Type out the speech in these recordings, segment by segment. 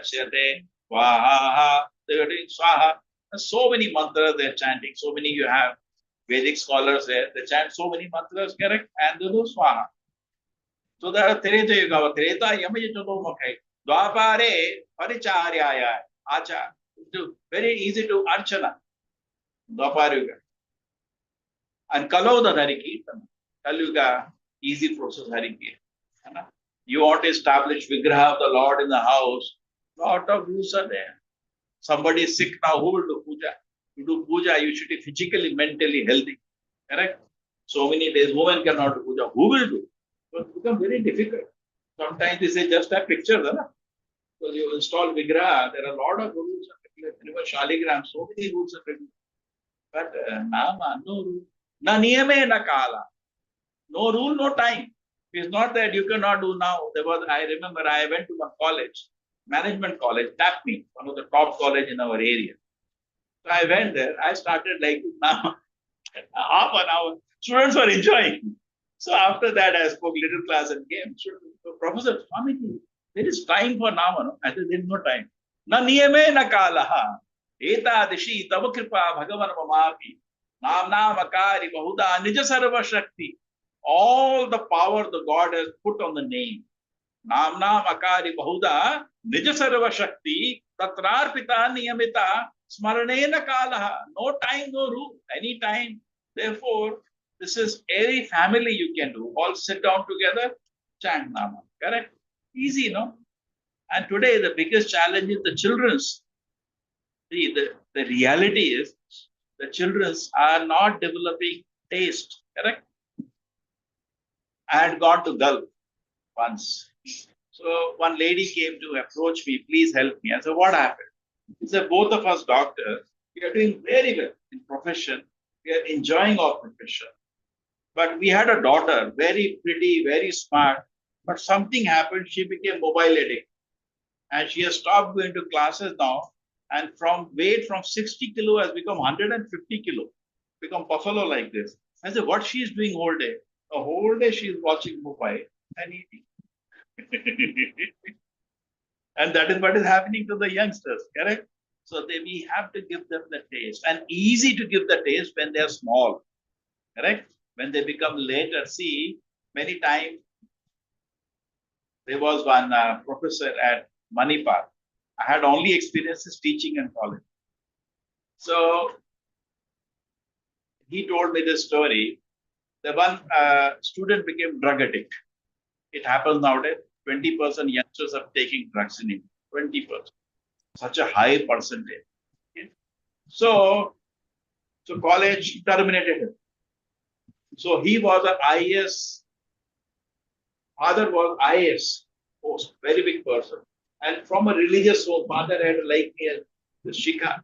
Swaha, they are doing Swaha. So many mantras they're chanting. So many you have Vedic scholars there. They chant so many mantras, correct? And they do Swaha. So there are Treta Yuga, Treta Yamayamukai. Dwapare Paricharyaya Acha. Very easy to Archana. Dwapare Yuga. And Kalauda Harikirtan. Kalyuga, easy process Harikirtan. You want to establish Vigraha of the Lord in the house. Lot of rules are there. Somebody is sick now, who will do puja? You do puja, you should be physically, mentally healthy. Correct? So many days, women cannot do puja. Who will do? So it becomes very difficult. Sometimes they say just have pictures. So you install Vigraha, there are a lot of rules and regulations. Shaligram, so many rules and regulations. But Nama, no rule. Na niyame na kala. No rule, no time. It's not that you cannot do now. I remember I went to one college, management college, TAPME, one of the top college in our area. So I went there. I started like now, half an hour. Students were enjoying. So after that, I spoke little class and came. So Professor Swamiji, there is time for now. No? I said, there is no time. Na niyame na kalaha. Eta dishi tavakripa bhagavan mamapi. Namna makari bahuda nija sarva shakti. All the power the God has put on the name. Namna makari bahuda nija sarva shakti tatrarpita niyamita smaranena kalaha. No time, no rule. Any time. Therefore, this is every family you can do. All sit down together, chant Nama. Correct? Easy, no? And today the biggest challenge is the children's. See, the reality is the children's are not developing taste. Correct? I had gone to Gulf once. So one lady came to approach me, please help me. I said, what happened? He said, both of us doctors, we are doing very well in profession. We are enjoying our profession. But we had a daughter, very pretty, very smart. But something happened, she became mobile addict. And she has stopped going to classes now. And from weight from 60 kilo has become 150 kilo. Become buffalo like this. I said, what she is doing whole day? The whole day she is watching mobile and eating. And that is what is happening to the youngsters, correct? So we have to give them the taste. And easy to give the taste when they are small, correct? When they become later, see, many times there was one professor at Manipal. I had only experiences teaching in college. So he told me this story. The one student became drug addict. It happens nowadays. 20% youngsters are taking drugs in India. 20%. Such a high percentage. Okay. So college terminated him. So he was an IAS. Father was IAS post, very big person. And from a religious home, father had like the Shikha.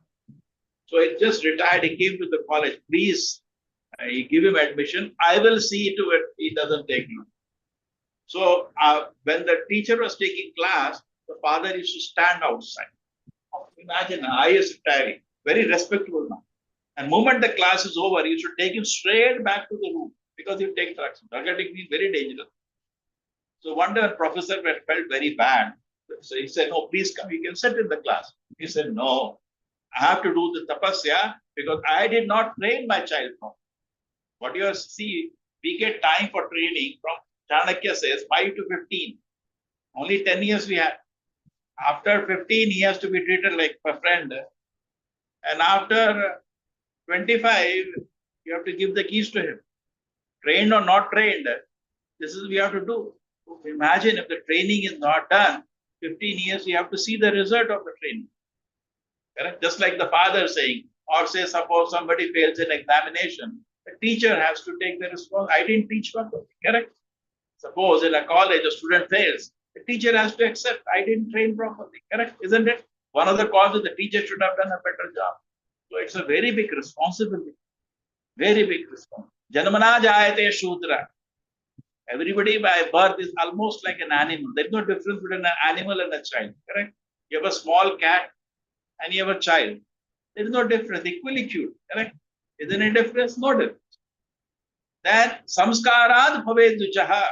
So he just retired. He came to the college. Please, you give him admission. I will see to it he doesn't take you. So when the teacher was taking class, the father used to stand outside. Imagine an IAS retiring, very respectable man. And moment the class is over, you should take him straight back to the room because he take drugs. Drug addict is very dangerous. So one day a professor felt very bad. So he said, no, please come, you can sit in the class. He said, no, I have to do the tapasya because I did not train my child properly. What you see, we get time for training from Chanakya says 5 to 15. Only 10 years we have. After 15, he has to be treated like a friend. And after 25, you have to give the keys to him. Trained or not trained, this is what we have to do. So imagine if the training is not done, 15 years, you have to see the result of the training. Correct? Just like the father saying, or say, suppose somebody fails an examination, the teacher has to take the responsibility. I didn't teach properly. Correct? Suppose in a college, a student fails, the teacher has to accept, I didn't train properly. Correct? Isn't it? One of the causes, the teacher should have done a better job. So it's a very big responsibility. Very big responsibility. Janmana jayate shudra. Everybody by birth is almost like an animal. There's no difference between an animal and a child. Correct? You have a small cat and you have a child. There is no difference. Equally cute. Correct? Is there any difference? No difference. Then samskarad bhavedujaha.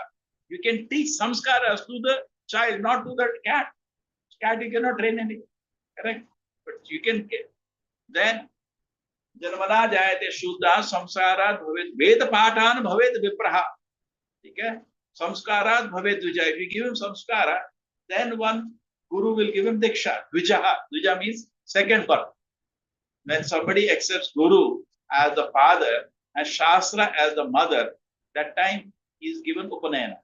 You can teach samskaras to the child, not to the cat. Cat you cannot train anything. Correct? But you can get. Then Janmana jayate shuddha samskarat bhavet ved patan bhavet vipraha. Okay? Samskarat bhavet dvija. If you give him samskara, then one guru will give him diksha. Dvijaha. Dvija means second birth. When somebody accepts guru as the father and shastra as the mother, that time he is given upanayana.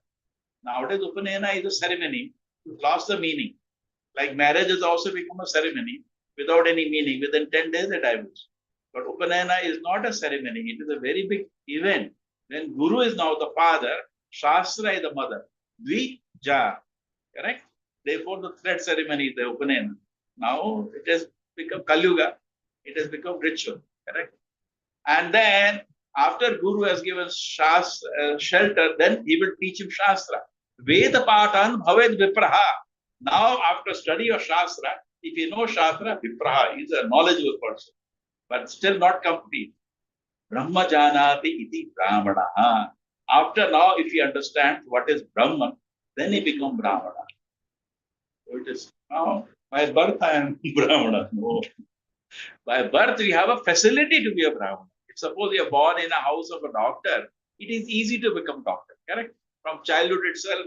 Nowadays, upanayana is a ceremony. It lost the meaning. Like marriage has also become a ceremony without any meaning. Within 10 days, they divorce. But upanayana is not a ceremony. It is a very big event. When guru is now the father, shastra is the mother. Dvija. Correct? Therefore, the thread ceremony is the upanayana. Now it has become Kalyuga. It has become ritual. Correct? And then after Guru has given shelter, then he will teach him Shastra. Veda Patan Bhaved Vipraha. Now, after study of Shastra, if you know Shastra, Vipraha is a knowledgeable person, but still not complete. Brahma Janati iti Brahmana. After now, if he understands what is Brahman, then he becomes Brahmana. So it is now, by birth I am Brahmana. No. By birth, we have a facility to be a Brahmana. If suppose you are born in a house of a doctor, it is easy to become doctor, correct? From childhood itself,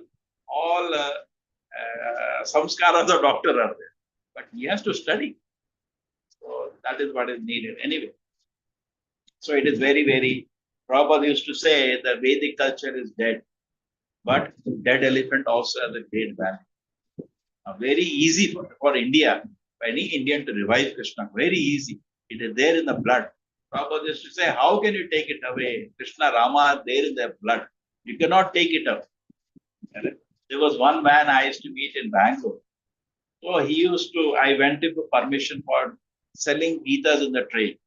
all samskaras of doctor are there. But he has to study. So that is what is needed anyway. So it is very, very, Prabhupada used to say the Vedic culture is dead. But dead elephant also has a great value. Very easy for India, for any Indian to revive Krishna. Very easy. It is there in the blood. Prabhupada used to say, how can you take it away? Krishna, Rama are there in their blood. You cannot take it away. There was one man I used to meet in Bangalore. So he used to, I went in for permission for selling Gitas in the train.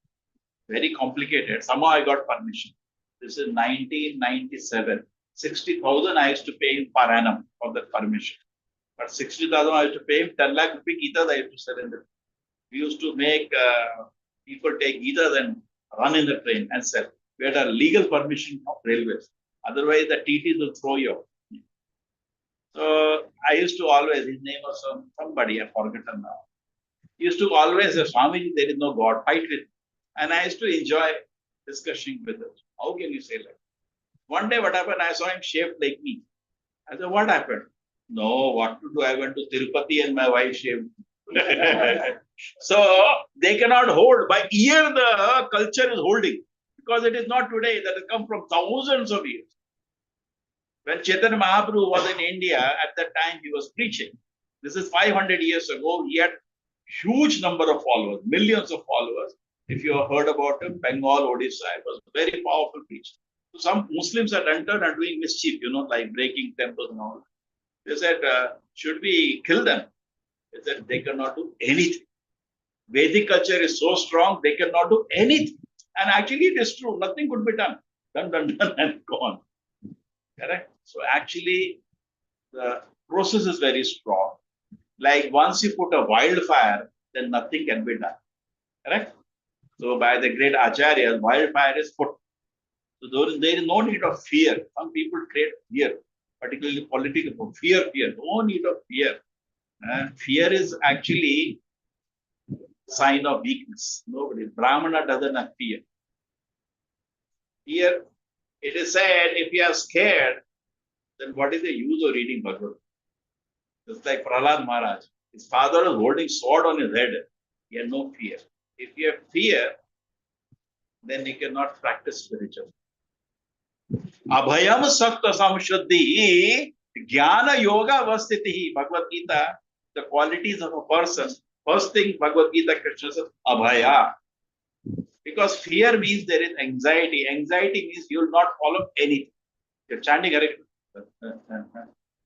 Very complicated. Somehow I got permission. This is 1997. 60,000 I used to pay him per annum for that permission. But 60,000 I used to pay him, 10 lakh rupee Gitas I used to sell in the train. We used to make people take Gitas and run in the train and sell. We had a legal permission of railways. Otherwise, the TTs will throw you out. So I used to always, his name was somebody, I've forgotten now. He used to always say, Swamiji, there is no God, fight with me. And I used to enjoy discussing with him. How can you say like that? One day what happened, I saw him shaved like me. I said, what happened? No, what to do? I went to Tirupati and my wife shaved. So they cannot hold. By year, the culture is holding. Because it is not today, that has come from thousands of years. When Chaitanya Mahaprabhu was in India, at that time he was preaching. This is 500 years ago. He had huge number of followers, millions of followers. If you have heard about him, Bengal, Odisha, it was a very powerful preacher. So some Muslims had entered and doing mischief, like breaking temples and all. They said, should we kill them? They said, they cannot do anything. Vedic culture is so strong, they cannot do anything. And actually, it is true. Nothing could be done. Done, and gone. Correct? So actually, the process is very strong. Like once you put a wildfire, then nothing can be done. Correct? So by the great acharyas, wildfire is put. So there is no need of fear. Some people create fear, particularly political fear. No need of fear. And fear is actually sign of weakness. Nobody. Brahmana doesn't have fear. Fear, it is said, if you are scared, then what is the use of reading Bhagavad? Just like Prahlad Maharaj. His father was holding sword on his head. He had no fear. If you have fear, then you cannot practice spiritual. Abhayam sakta samshuddhi jnana yoga vastitihi. Bhagavad Gita, the qualities of a person. First thing, Bhagavad Gita, Krishna says, abhaya. Because fear means there is anxiety. Anxiety means you will not follow anything. You're chanting,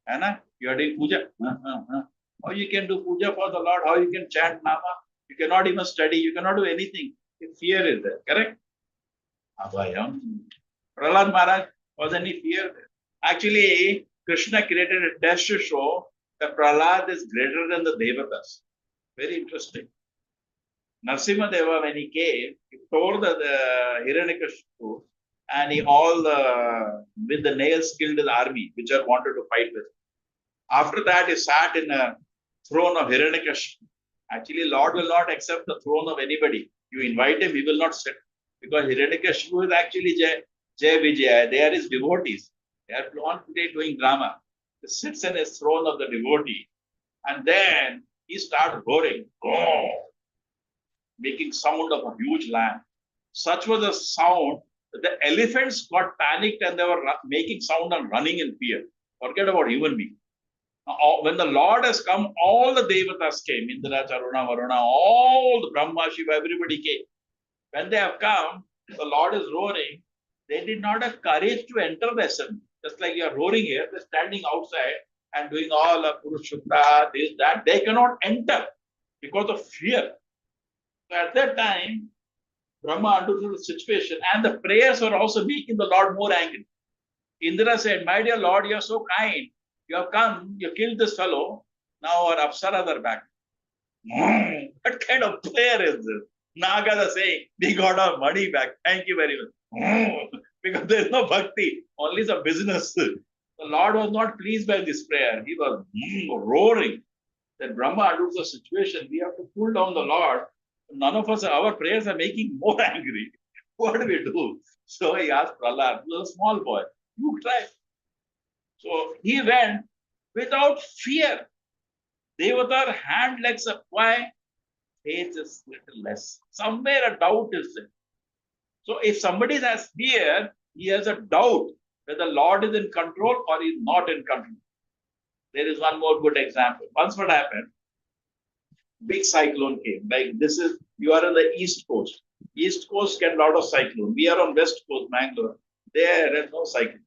Anna, you are doing puja. How you can do puja for the Lord? How you can chant Nama? You cannot even study. You cannot do anything. If fear is there, correct? Abhayam. Prahlad Maharaj, was any fear there? Actually, Krishna created a test to show that Prahlad is greater than the Devatas. Very interesting. Narsimha Deva, when he came, he tore the Hiranyakashipu and he with the nails killed his army, which are wanted to fight with. After that, he sat in a throne of Hiranyakashipu. Actually, Lord will not accept the throne of anybody. You invite him, he will not sit. Because Hiranyakashipu is actually Jai Vijaya. They are his devotees. They are on today doing drama. He sits in his throne of the devotee. And then he starts roaring, making sound of a huge lamb. Such was the sound that the elephants got panicked and they were making sound and running in fear. Forget about human beings. When the Lord has come, all the devatas came. Indra, Charuna, Varuna, all the Brahma, Shiva, everybody came. When they have come, the Lord is roaring. They did not have courage to enter the assembly. Just like you are roaring here, they're standing outside and doing all of Purushutta, this, that. They cannot enter because of fear. So at that time, Brahma understood the situation and the prayers were also making the Lord more angry. Indra said, my dear Lord, you are so kind. You have come, you killed this fellow. Now our Apsaras are back. What kind of prayer is this? Nagas are saying, we got our money back. Thank you very much. Because there is no bhakti, only some business. The Lord was not pleased by this prayer. He was roaring. Then Brahma understood the situation. We have to pull down the Lord. None of us, our prayers are making more angry. What do we do? So he asked Prahlad, who was a small boy, you try. So he went without fear. Devata hand legs up. Why? Faith is little less. Somewhere a doubt is there. So if somebody has fear, he has a doubt whether the Lord is in control or is not in control. There is one more good example. Once what happened? Big cyclone came. Like this is, you are on the east coast. East coast get a lot of cyclone. We are on west coast, Mangalore. There is no cyclone.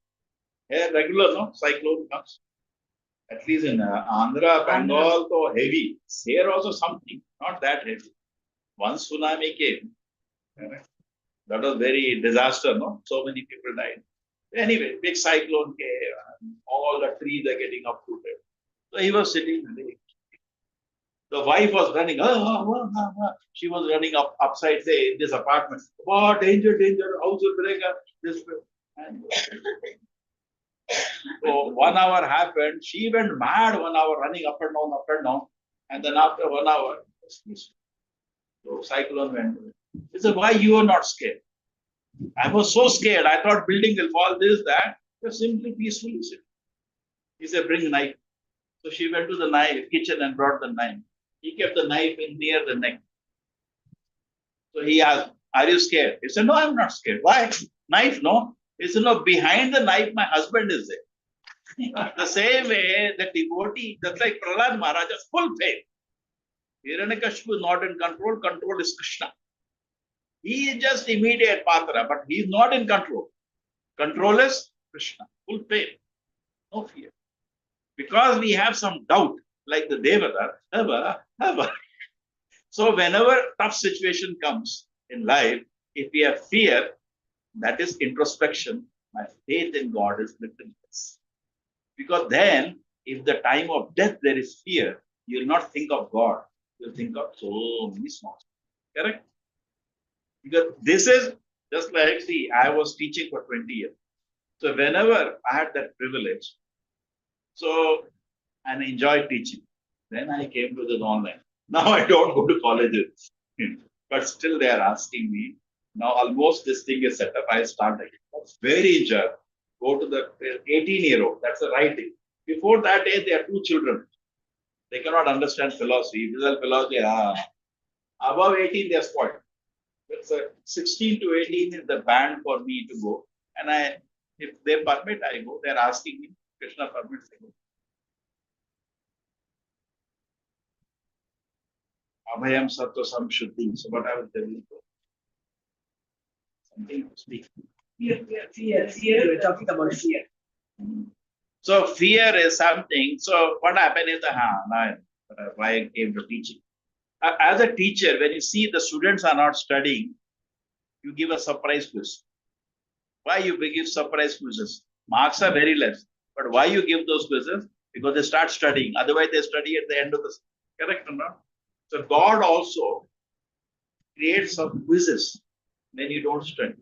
Here regular, no cyclone comes. At least in Andhra, Bengal, so heavy. Here also something, not that heavy. Once tsunami came, that was very disaster, no? So many people died. Anyway, big cyclone came, all the trees are getting uprooted. So he was sitting there. The wife was running, she was running upside say, in this apartment. Oh, danger, danger, house will break up. This and so 1 hour happened. She went mad 1 hour, running up and down, up and down. And then after 1 hour, so cyclone went. He said, why you are not scared? I was so scared. I thought building will fall, this, that. Just simply peacefully sit. He said, bring a knife. So she went to the knife kitchen and brought the knife. He kept the knife in near the neck. So he asked, are you scared? He said, no, I'm not scared. Why? Knife, no. He said, no, behind the knife, my husband is there. The same way, the devotee, just like Prahlad Maharaj, has full faith. Hiranyakashipu is not in control. Control is Krishna. He is just immediate Patra, but he is not in control. Control is Krishna. Full faith. No fear. Because we have some doubt, like the Devata, so whenever tough situation comes in life, if we have fear, that is introspection. My faith in God is little less. Because then, if the time of death there is fear, you will not think of God. You will think of so many small. Correct? Because this is just like, see, I was teaching for 20 years. So whenever I had that privilege, so and enjoyed teaching, then I came to this online. Now I don't go to colleges, but still they are asking me. Now almost this thing is set up. I started. That's very eager. Go to the 18-year-old. That's the right thing. Before that age, they are 2 children. They cannot understand philosophy. Philosophy. Above 18, they are spoiled. It's 16 to 18 is the band for me to go. And if they permit, I go. They're asking me. Krishna permits, I go. Abhayam Sattva Samshuddhi. So what I will tell you. Something to speak. Fear. We're talking about fear. So fear is something. So what happened is why I came to teaching. As a teacher, when you see the students are not studying, you give a surprise quiz. Why you give surprise quizzes? Marks are very less. But why you give those quizzes? Because they start studying. Otherwise, they study at the end of the correct or not? So God also creates some quizzes when you don't study.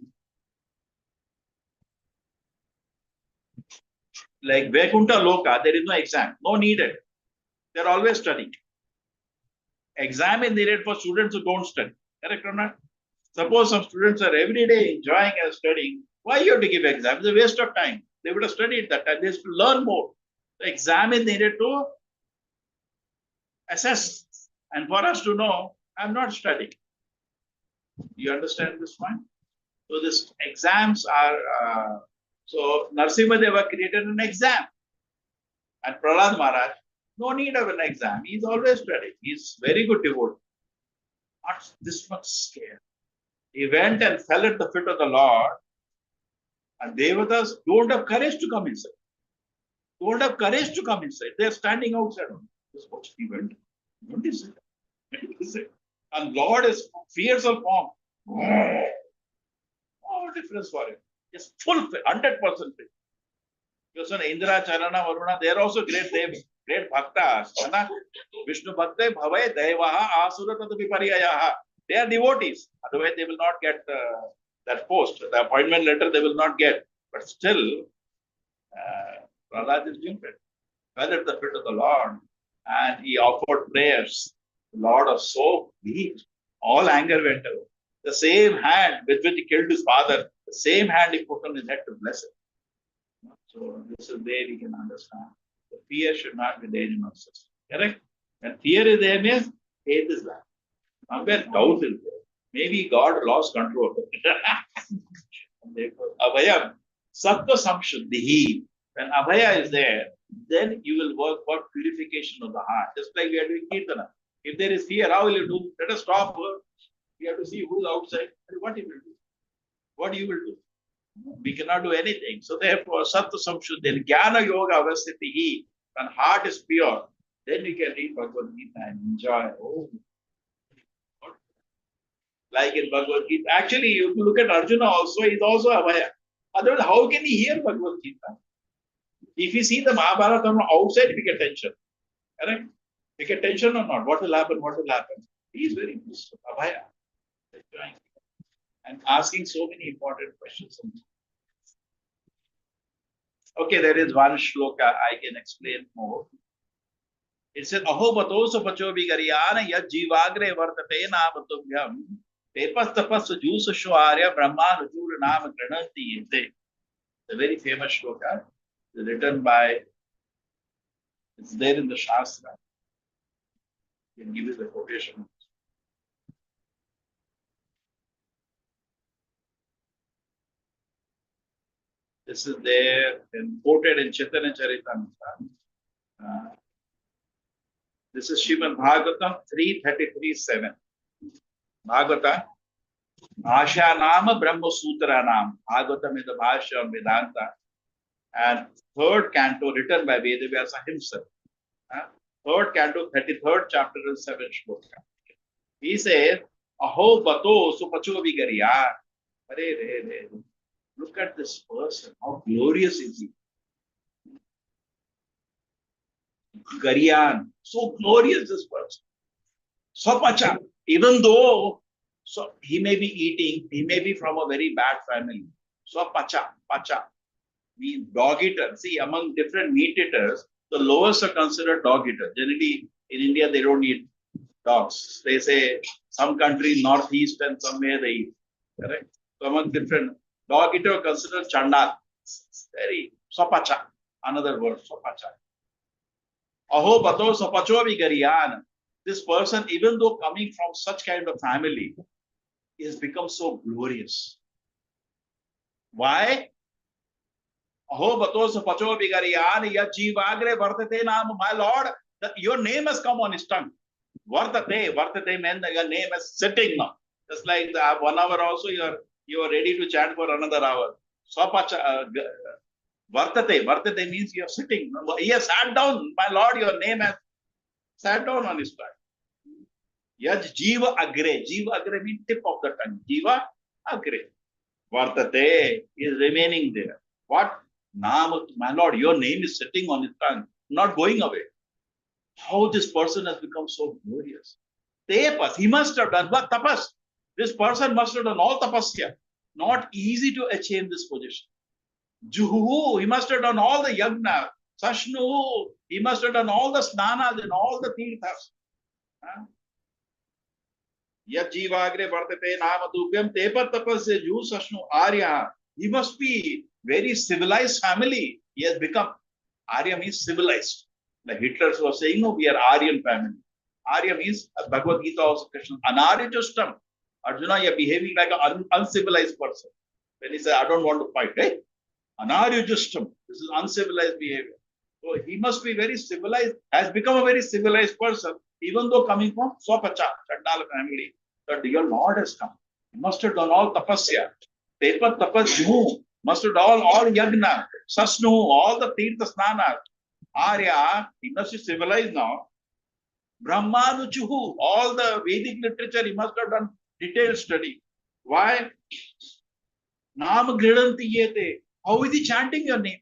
Like Vaikuntha Loka, there is no exam, no needed. They're always studying. Exam is needed for students who don't study. Correct or not? Suppose some students are every day enjoying and studying. Why you have to give exam? It's a waste of time. They would have studied that time. They have to learn more. The exam is needed to assess. And for us to know, I'm not studying. You understand this point? So this exams are, so Narasimha created an exam. And Prahlad Maharaj, no need of an exam. He's always studying. He's very good devotee. Not this much scared. He went and fell at the feet of the Lord. And Devatas don't have courage to come inside. Don't have courage to come inside. They're standing outside. This what he went. What is it? What is it? And Lord is fearsome form. Oh, difference for him. It's full, 100% faith. Because Indra, Charana, Varuna, they are also great devs, great bhaktas. Vishnu Bhakta, Bhavai, Devaha, Asura, Tadaviparyayaha. They are devotees. Otherwise, they will not get that post. The appointment letter, they will not get. But still, Prahlad is different. Fell at the feet of the Lord and he offered prayers. The Lord was so pleased. All anger went away. The same hand with which he killed his father, the same hand he put on his head to bless him. So this is where we can understand. The fear should not be there in our system. Correct? When fear is there means faith is there. Somewhere doubt is there. Maybe God lost control. Therefore, Abhaya, Sattva Samshuddhi. When Abhaya is there, then you will work for purification of the heart. Just like we are doing Kirtana. If there is fear, how will you do? Let us stop. We have to see who is outside and what he will do. What you will do. We cannot do anything. So therefore, Sattva Samshuddhi, Jnana Yoga Avasthitihi, when heart is pure, then you can read Bhagavad Gita and enjoy. Oh, like in Bhagavad Gita. Actually, if you look at Arjuna also, he's also Abhaya. Otherwise, how can he hear Bhagavad Gita? If you see the Mahabharata from outside, we get tension. Correct? We get tension or not? What will happen? What will happen? He is very peaceful. Abhaya. And asking so many important questions. Okay, there is one shloka I can explain more. It says, Aho batosa pachobi gariyana yad jivagre vartate namatubhyam tepas tapas jusa shwarya brahma rajur nama grananti yente. The very famous shloka, written by, it's there in the Shastra. I can give you the quotation. This is there and quoted in Chaitanya Charitamrita. This is Srimad Bhagavatam 333:7. Bhagavata, Bhashya Nama Brahma Sutra Nam. Bhagavatam is the Bhashya on Vedanta. And third canto written by Vedavyasa himself. Third canto, 33rd chapter and 7th shloka. He says, Aho Bato Supacho Vigariya. Look at this person. How glorious is he? Gariyan. So glorious this person. Swapacha. Even though he may be eating, he may be from a very bad family. Swapacha. Pacha. Means dog eater. See, among different meat eaters, the lowest are considered dog eaters. Generally, in India, they don't eat dogs. They say some country, northeast and somewhere they eat. Correct? So among different dog eater considered chandal. Very sopacha. Another word, sopacha. Aho bato sopacho vigariyan. This person, even though coming from such kind of family, has become so glorious. Why? Aho bato sopacho vigariyan ya jivagre vartate naam. My Lord, your name has come on his tongue. Vartate means your name is sitting now. Just like the 1 hour also, you are ready to chant for another hour. Swapacha, Vartate means you are sitting. He has sat down. My Lord, your name has sat down on his tongue. Yaj Jiva Agre. Jiva Agre means tip of the tongue. Jiva Agre. Vartate is remaining there. What? Naam, my Lord, your name is sitting on his tongue, not going away. How this person has become so glorious. Tapas, he must have done what? Tapas. This person must have done all tapasya. Not easy to achieve this position. Juhu, he must have done all the yagna. Sashnu, he must have done all the snanas and all the tirthas. Yat jivagre vartate nama tubhyam tepat tapasya ju sashnu arya. He must be very civilized family. He has become. Arya means civilized. Like Hitler was saying, no, we are Aryan family. Arya means Bhagavad Gita also Krishna. Anarya justam. Arjuna, you are behaving like an uncivilized person. When he said, I don't want to fight, right? Anarya justam. This is uncivilized behavior. So he must be very civilized, has become a very civilized person, even though coming from Swapacha, Chandala family. The dear Lord has come. He must have done all tapasya. Tepat tapasya. Must have done all yagna, sasnu, all the tirtha snana. Arya, he must be civilized now. Brahmanuchuhu, all the Vedic literature, he must have done detailed study. Why? Nam gridanti yete. How is he chanting your name?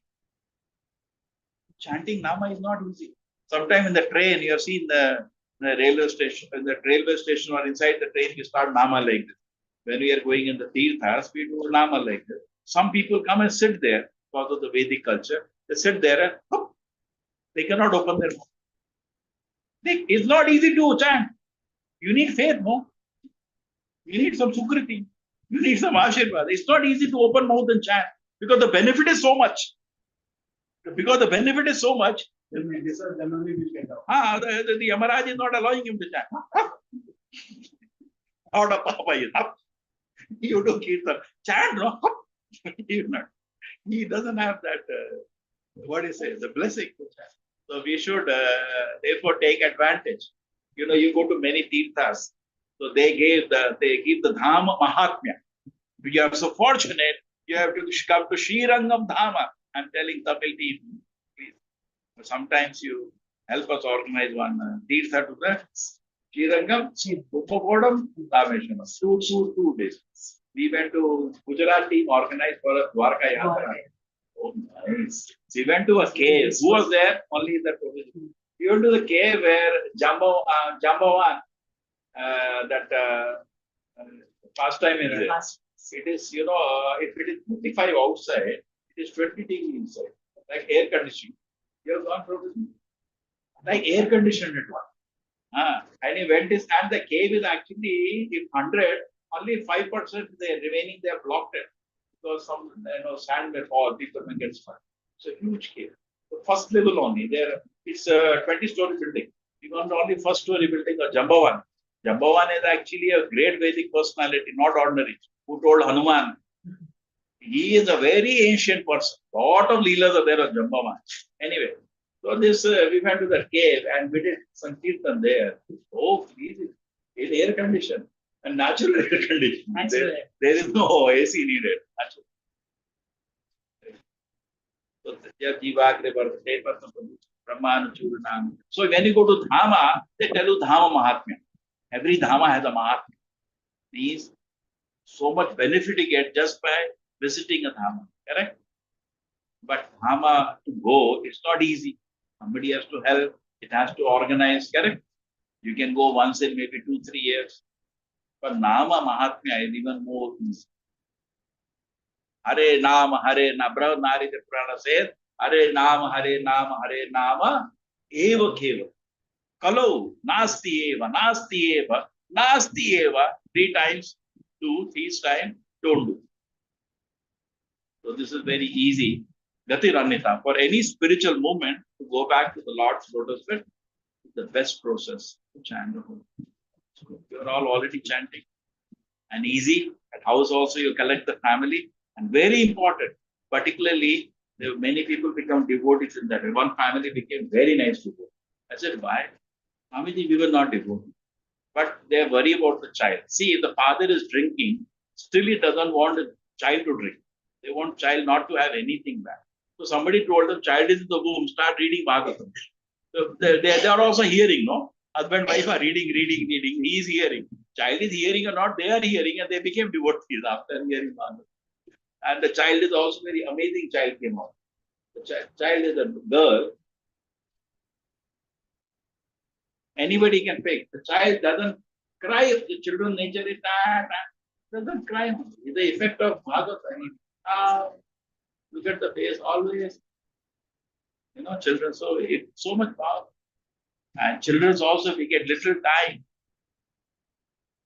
Chanting Nama is not easy. Sometime in the train, you have seen the railway station, in the railway station or inside the train, you start Nama like this. When we are going in the Tirthas, we do Nama like this. Some people come and sit there because of the Vedic culture. They sit there and whoop, they cannot open their mouth. It's not easy to chant. You need faith, no? You need some sukriti. You need some ashirvad. It's not easy to open mouth and chant because the benefit is so much. Because the benefit is so much, the Yamaraj is not allowing him to chant. Out of Papa, you do kirtan. Chant, no? He doesn't have that, what do you say, the blessing to chant. So we should therefore take advantage. You know, you go to many tirthas, so they give the Dhama Mahatmya. You are so fortunate, you have to come to Srirangam Dhama. I'm telling Tamil team, please. Sometimes you help us organize one Tirtha to the Srirangam, Uppakodam, Rameshwaram. 2 days. We went to Gujarat team organized for a Dwarka Yatra. Oh, nice. So we went to a cave. Who was there? Only the prabhuji. We went to the cave where Jambawan, pastime is there. It is, you know, if it is 55 outside, it is 20 degrees inside, like air conditioning. You have gone probably like air conditioned at one. And he went this, and the cave is actually, if 100, only 5% there, remaining they have blocked it. Because some sand may fall, people may get stuck. It's a huge cave. The first level only, there it's a 20-story building. You want only first story building of Jambavan. Jambavan is actually a great Vedic personality, not ordinary, who told Hanuman. He is a very ancient person. Lot of leelas are there on Jambavan. Anyway, so this we went to the cave and we did some kirtan there. Oh, easy. In air condition and natural air condition. There is no AC needed. Natural. So when you go to Dhama, they tell you Dhama Mahatmya. Every Dhama has a Mahatmya. Means so much benefit you get just by visiting a Dhama. Correct? But Dhama to go, it's not easy. Somebody has to help. It has to organize. Correct? You can go once in maybe 2-3 years. But Nama Mahatmya is even more easy. Hare Nama, Brahma Nari Purana says, Hare Nama, Eva Keva. Kalau, Nasti Eva, Nasti Eva, Nasti Eva. 3 times, do, 3 times, don't do. So this is very easy. Gati Ranita. For any spiritual movement, to go back to the Lord's lotus feet, the best process to chant the whole. So you're all already chanting. And easy. At house also you collect the family. And very important, particularly, many people become devotees in that. One family became very nice to go. I said, why? Swamiji, we were not devotees. But they worry about the child. See, if the father is drinking, still he doesn't want the child to drink. They want child not to have anything back. So somebody told them, child is in the womb, start reading Bhagavatam. So they are also hearing, no? Husband, wife are reading. He is hearing. Child is hearing or not, they are hearing, and they became devotees after hearing Bhagavatam. And the child is also very amazing child came out. The child is a girl. Anybody can pick. The child doesn't cry. The children nature is doesn't cry. It's the effect of Bhagavatam. Look at the face always. Children, so it's so much power. And children also, we get little time.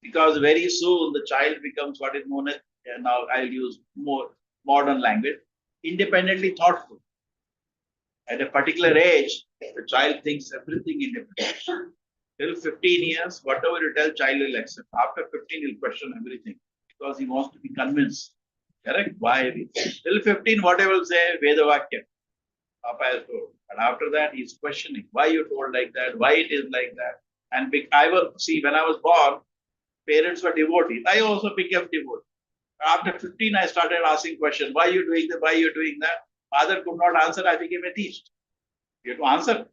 Because very soon the child becomes what is known as, now I'll use more modern language, independently thoughtful. At a particular age, the child thinks everything independently. Till 15 years, whatever you tell, child will accept. After 15, he'll question everything because he wants to be convinced. Correct? Why? Till 15, whatever will say, Vedavakya. Papa has told. And after that, he's questioning why you told like that, why it is like that. And I will see when I was born, parents were devotees. I also became devotee. After 15, I started asking questions. Why are you doing that? Why are you doing that? Father could not answer. I became a teacher. You have to answer.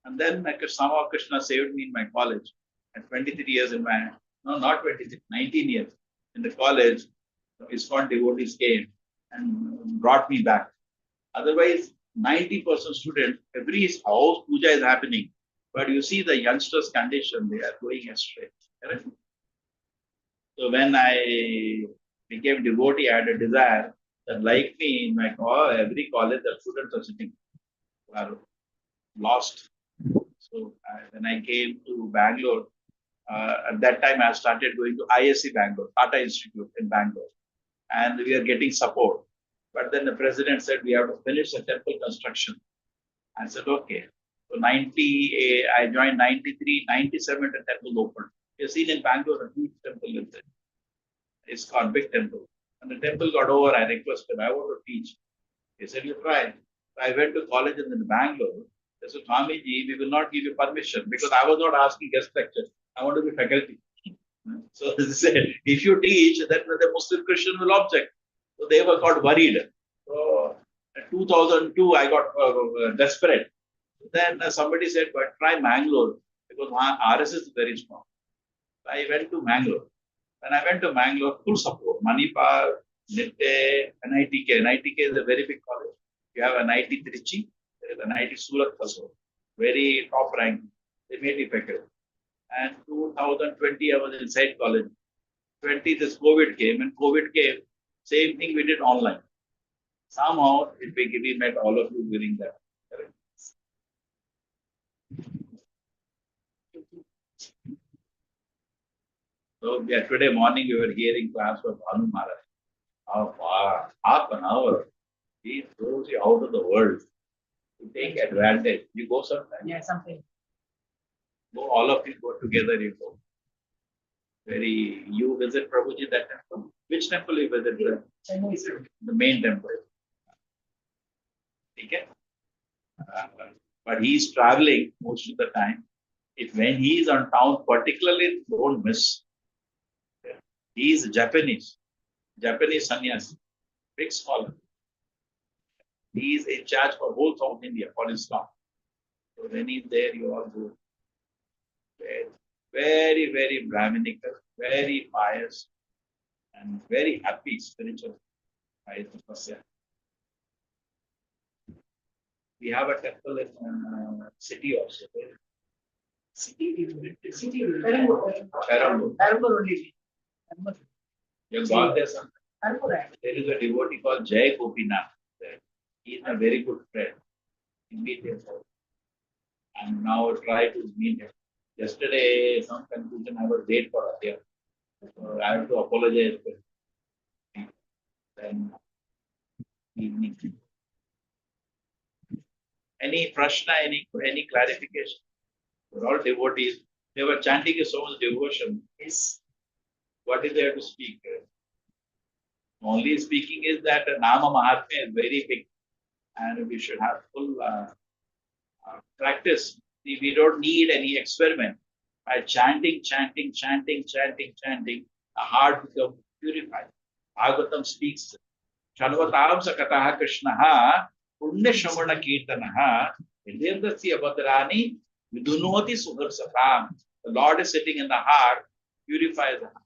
And then somehow Krishna saved me in my college. At 23 years in my, no, not 23, 19 years in the college, ISKCON devotees came and brought me back. Otherwise, 90% students, every house puja is happening. But you see the youngsters' condition, they are going astray. Correct? So when I became devotee, I had a desire that like me in my every college, the students are sitting, are lost. So when I came to Bangalore, at that time I started going to ISC Bangalore, Tata Institute in Bangalore, and we are getting support. But then the president said we have to finish the temple construction. I said, okay. So 90, I joined 93, 97, the temple opened. You've seen in Bangalore, a huge temple is there. It's called big temple. And the temple got over, I requested, I want to teach. He said, you try. So I went to college in Bangalore. They said, Swamiji, we will not give you permission because I was not asking guest lecture. I want to be faculty. So they said, if you teach, then the Muslim Christian will object. So they were got worried. So in 2002, I got desperate. Then somebody said, but try Mangalore because RS is very strong. So I went to Mangalore. When I went to Mangalore, full support. Manipal, NITE, NITK. NITK is a very big college. You have NIT Trichy, there is NIT Surat also. Very top rank. They made me faculty. And 2020, I was inside college. 20, this COVID came, and COVID came, same thing we did online. Somehow, we met all of you during that. So yeah, today morning we were hearing class of Bhanu Maharaj. Oh, wow, half an hour. He throws you out of the world. You take advantage. You go sometime. Yeah, something. Go, all of you go together, you go. You visit Prabhuji that temple. Which temple you visit? The main temple. Okay? But he's traveling most of the time. When he is on town, particularly, don't miss. He is Japanese sannyasi, big scholar. He is in charge for whole South India for Islam. So when he's there, you all go. Very, very Brahminical, very pious, and very happy spiritual. We have a temple in city also. Perambalur only. You've gone there sometime. There is a devotee called Jai Gopinath. He is a very good friend. You meet him. And now try to meet him. Yesterday, some confusion, I was late for Adya. So I have to apologize for him. Then evening. Any prashna, any clarification? We're all devotees. They were chanting so much devotion. What is there to speak? Only speaking is that Nama Mahatmya is very big and we should have full practice. We don't need any experiment. By chanting, the heart becomes purified. Bhagavatam speaks. Shanvatam sakataha Krishnaha punya shamana kirtanaha indriyasya abhadrani vidunoti suharsatam. The Lord is sitting in the heart, purifies the heart.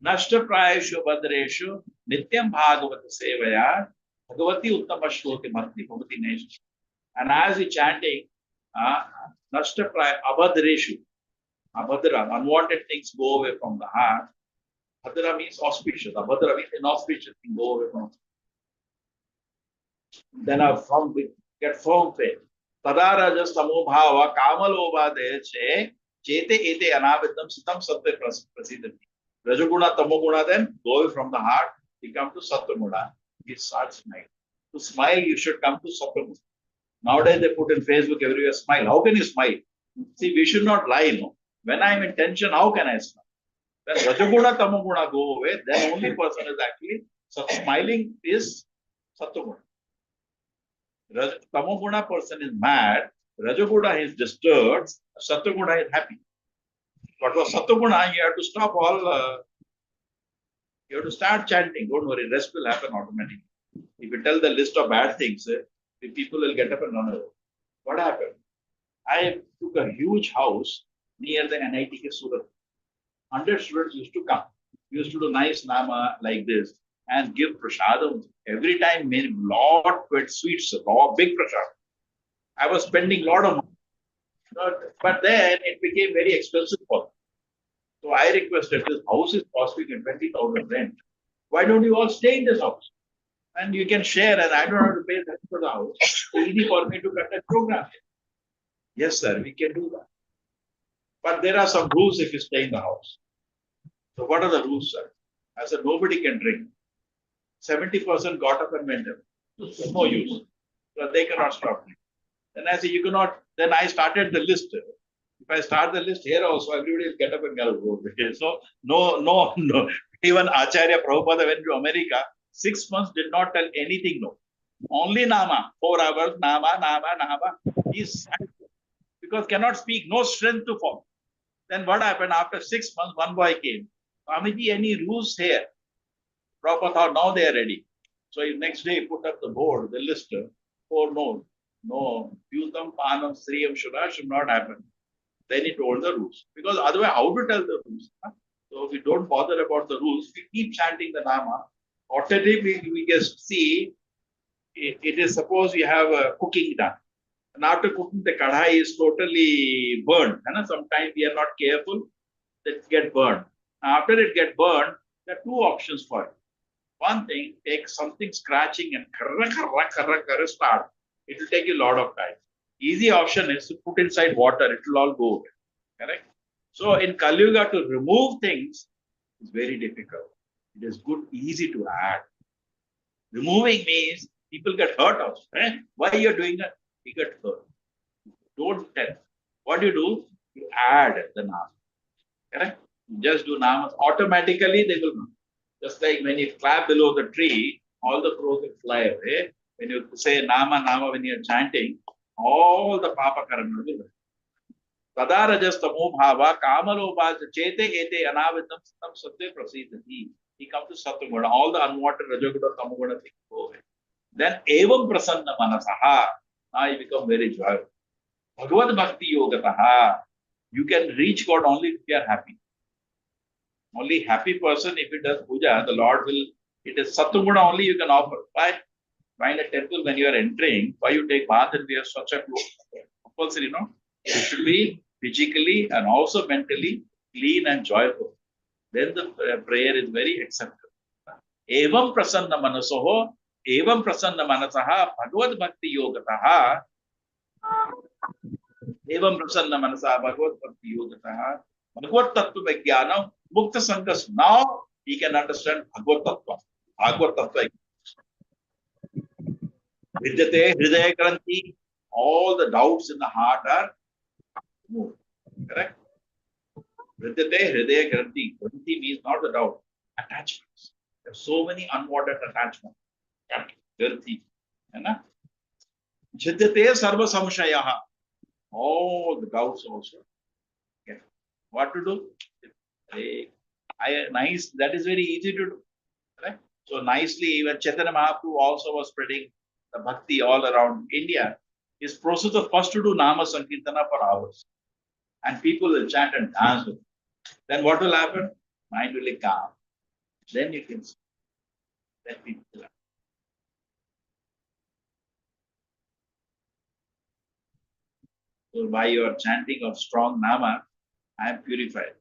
Nashta prayeshu bhadreshu nityam bhagavata sevaya bhagavati uttama shloki bhakti bhavati neshu. And as we chanting, nashta praya abhadreshu, abhadra, unwanted things go away from the heart. Bhadra means auspicious. Abhadra means inauspicious things go away from. Then we get firm faith. Tadaraja samobhava kamalobha deche Chete ete anavidam sitam sattva prasidati. Rajoguna, tamoguna, then go from the heart, you come to sattva. It starts smiling. To smile, you should come to sattva. Nowadays, they put in Facebook everywhere, smile. How can you smile? See, we should not lie, no. When I'm in tension, how can I smile? When Rajoguna, Tamoguna go away, then only person is actually, so smiling is Sattoguna. Tamoguna person is mad, Rajoguna is disturbed, Sattoguna is happy. But for Sattoguna, you have to stop all, you have to start chanting. Don't worry, rest will happen automatically. If you tell the list of bad things, the people will get up and run away. What happened? I took a huge house near the NIT Surat. 100 students used to come. We used to do nice nama like this and give prasadam. Every time, made lot with sweets, big prasad. I was spending a lot of money. But then it became very expensive for them. So I requested, this house is costing 20,000 rent. Why don't you all stay in this house? And you can share, and I don't have to pay rent for the house. It's easy for me to conduct program. Yes, sir, we can do that. But there are some rules if you stay in the house. So what are the rules, sir? I said, nobody can drink. 70% got up and went up. No use. So they cannot stop me. Then I said, you cannot. Then I started the list. If I start the list here also, everybody will get up and go. So no. Even Acharya Prabhupada went to America, 6 months did not tell anything, no. Only Nama, 4 hours, Nama. He's sad because cannot speak, no strength to form. Then what happened? After 6 months, one boy came. Swamiji, any rules here? Prabhupada thought, now they are ready. So next day he put up the board, the list. Oh no, Yutam, Panam, Sriyam, Shura should not happen. Then he told the rules. Because otherwise, how to tell the rules? So if we don't bother about the rules, we keep chanting the Nama. Alternatively, we just see, it is suppose you have a cooking done. And after cooking, the kadhai is totally burned. And sometimes we are not careful, it get burned. After it get burned, there are 2 options for it. One thing, take something scratching and start. It will take you a lot of time. Easy option is to put inside water, it will all go away. Correct? So in Kali Yuga, to remove things is very difficult. It is good, easy to add. Removing means people get hurt also. Why you are doing that? You get hurt. Don't tell. What do? You add the nama. Correct? Just do namas. Automatically they will come. Just like when you clap below the tree, all the crows will fly away. When you say nama, when you are chanting, all the papa karana will go. Tada rajas tamo bhava kamalopas chete ete anavidam sitam satya prasidati. He comes to Sattva. All the unwanted Rajoguna, Tamoguna things go away. Then evam prasanna manasaha. Now you become very joyful. Bhagavad Bhakti Yogataha. You can reach God only if you are happy. Only happy person, if it does puja, the Lord will, it is Sattva only you can offer. Why? Find a temple when you are entering, why you take bath and wear such a clothes? Compulsory, no? You should be physically and also mentally clean and joyful. Then the prayer is very acceptable. Evam prasanna manasoho, evam prasanna manasaha, bhagavad bhakti yogataha, evam prasanna manasaha, bhagavad bhakti yogataha, bhagavad tattva vijnanam, mukta sankas. Now he can understand bhagavad tattva. Bhagavad tattva. Vidyate, hridaya granthi, all the doubts in the heart are moved. Correct? Vidyate, hridaya granthi. Granthi means not the doubt, attachments. There are so many unwanted attachments. Granthi. Chidyate sarva samshayaha. All the doubts also. Okay. What to do? Nice. That is very easy to do. Right? So nicely, even Chaitanya Mahaprabhu also was spreading the bhakti all around India. His process of first to do Nama Sankirtana for hours. And people will chant and dance with him. Then what will happen? Mind will be calm. Then you can see. Then people will happen. So by your chanting of strong Nama, I am purified.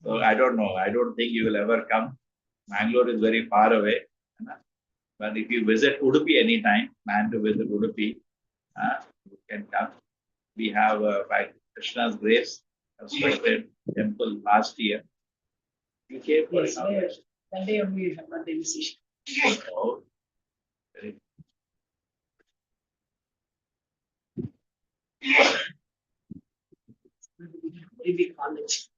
So I don't know. I don't think you will ever come. Bangalore is very far away. But if you visit Udupi anytime, plan to visit Udupi, you can come. We have by Krishna's grace, constructed temple last year. You came for Yes, Sunday only we have one day decision. Oh, very Very big college.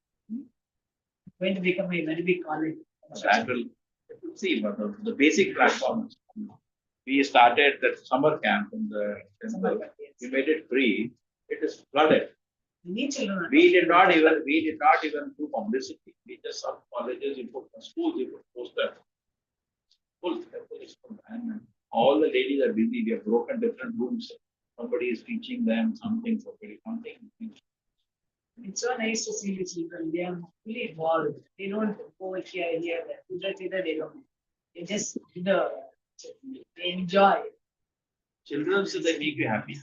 Going to become a very big college. that will see, but the basic platform. We started that summer camp in the temple. We made it free. It is flooded. We children. We did not even do publicity. We just some colleges, you put schools, you put posters. Full temple is full. And all the ladies are busy. We have broken different rooms. Somebody is teaching them something, something. It's so nice to see the children. They are fully involved. They don't go here, there. Either they don't. They just they enjoy. Children, so they make you happy.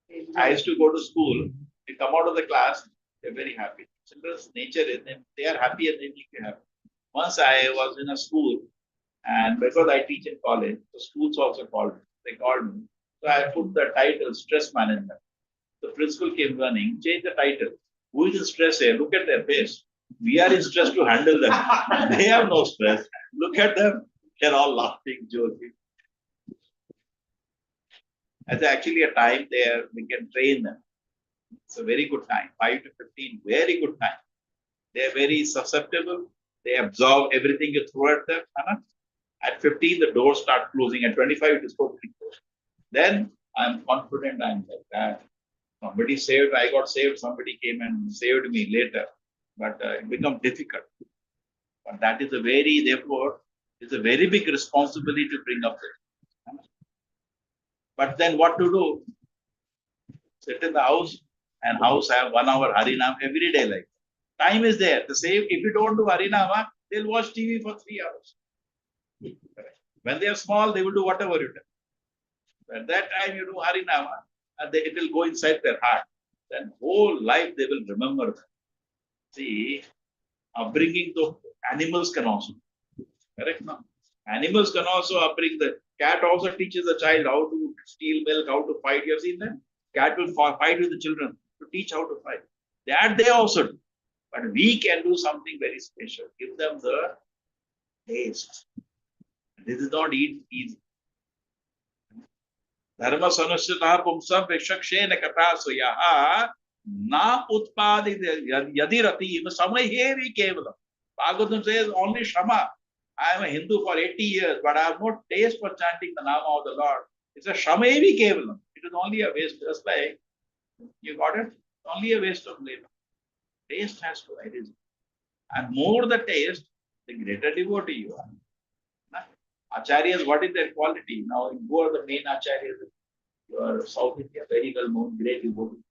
They enjoy. I used to go to school. They come out of the class, they're very happy. Children's nature is them, they are happy and they make you happy. Once I was in a school, and because I teach in college, the schools also called me. They called me. So I put the title stress management. The principal came running, changed the title. Who is in stress here? Look at their face. We are in stress to handle them. They have no stress. Look at them. They're all laughing, joking. It's actually a time there we can train them. It's a very good time. 5 to 15, very good time. They're very susceptible. They absorb everything you throw at them. At 15, the doors start closing. At 25, it is totally closed. Then I'm confident I'm like that. Somebody saved, I got saved, somebody came and saved me later. But it becomes difficult. But that is therefore, it's a very big responsibility to bring up this. But then what to do? Sit in the house and house have 1 hour Harinam every day like that. Time is there. The same, if you don't do Harinama, they'll watch TV for 3 hours. When they are small, they will do whatever you do. At that time, you do Harinama, and it will go inside their heart. Then whole life they will remember that. See, upbringing to animals can also. Correct? No? Animals can also upbring. The cat also teaches the child how to steal milk, how to fight. You have seen that? Cat will fight with the children to teach how to fight. That they also do. But we can do something very special. Give them the taste. This is not easy. Dharma sanushtitah pumsam vikshakshena katasuyaha na utpadit yadirati samayevi kevalam. Bhagavatam says only Shama. I am a Hindu for 80 years, but I have no taste for chanting the Nama of the Lord. It's a Shamayevi kevalam. It is only a waste, just like you got it? Only a waste of labor. Taste has to arise. And more the taste, the greater devotee you are. Acharyas, what is their quality? Now, who are the main acharyas? You are South India, very well known, great devotee.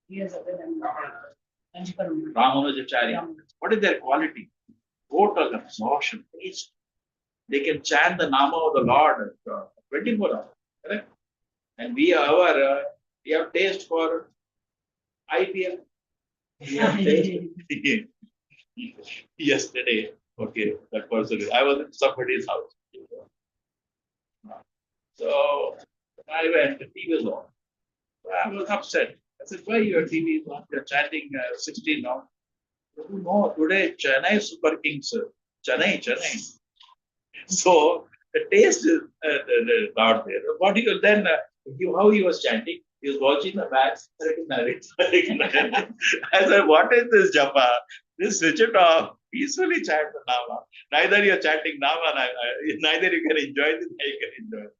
Years other than Ramanujacharya. What is their quality? Total absorption, taste. They can chant the Nama of the Lord 24 hours. Correct? And we have taste for IPL. Yesterday, okay, that person. I was in somebody's house. So I went, the TV was on. I was upset. I said, why your TV is on? You're chanting 16 now. No, today Chennai Super Kings, Chennai. So the taste is not there. What he then, how he was chanting, he was watching the match. I said, what is this japa? Just switch it off. Peacefully chant the Nama. Neither you're chanting Nama, neither you can enjoy this, neither you can enjoy it.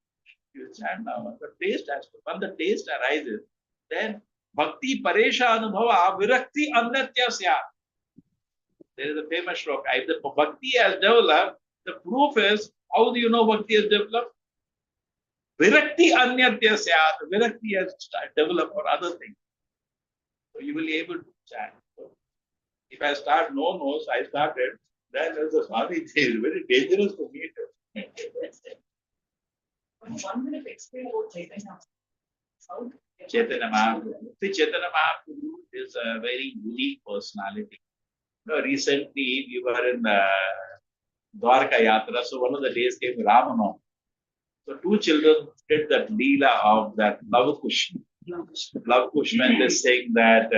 You chant Nama. The taste has to. When the taste arises, then Bhakti Paresha Anubhava Virakti Annatya Syat. There is a famous shloka. If the Bhakti has developed, the proof is, how do you know Bhakti has developed? Virakti Annatya Syat. Virakti has developed for other things. So you will be able to chant. So if I start I started, then there's a Swami, it is very dangerous to meet. 1 minute explain about Chaitanya. Chaitanya Mahaprabhu. See, Chaitanya Mahaprabhu is a very unique personality. Recently, we were in Dwarka Yatra. So one of the days came Ramana. So two children did that Leela of that Love Kush. Love Kush, when they're saying that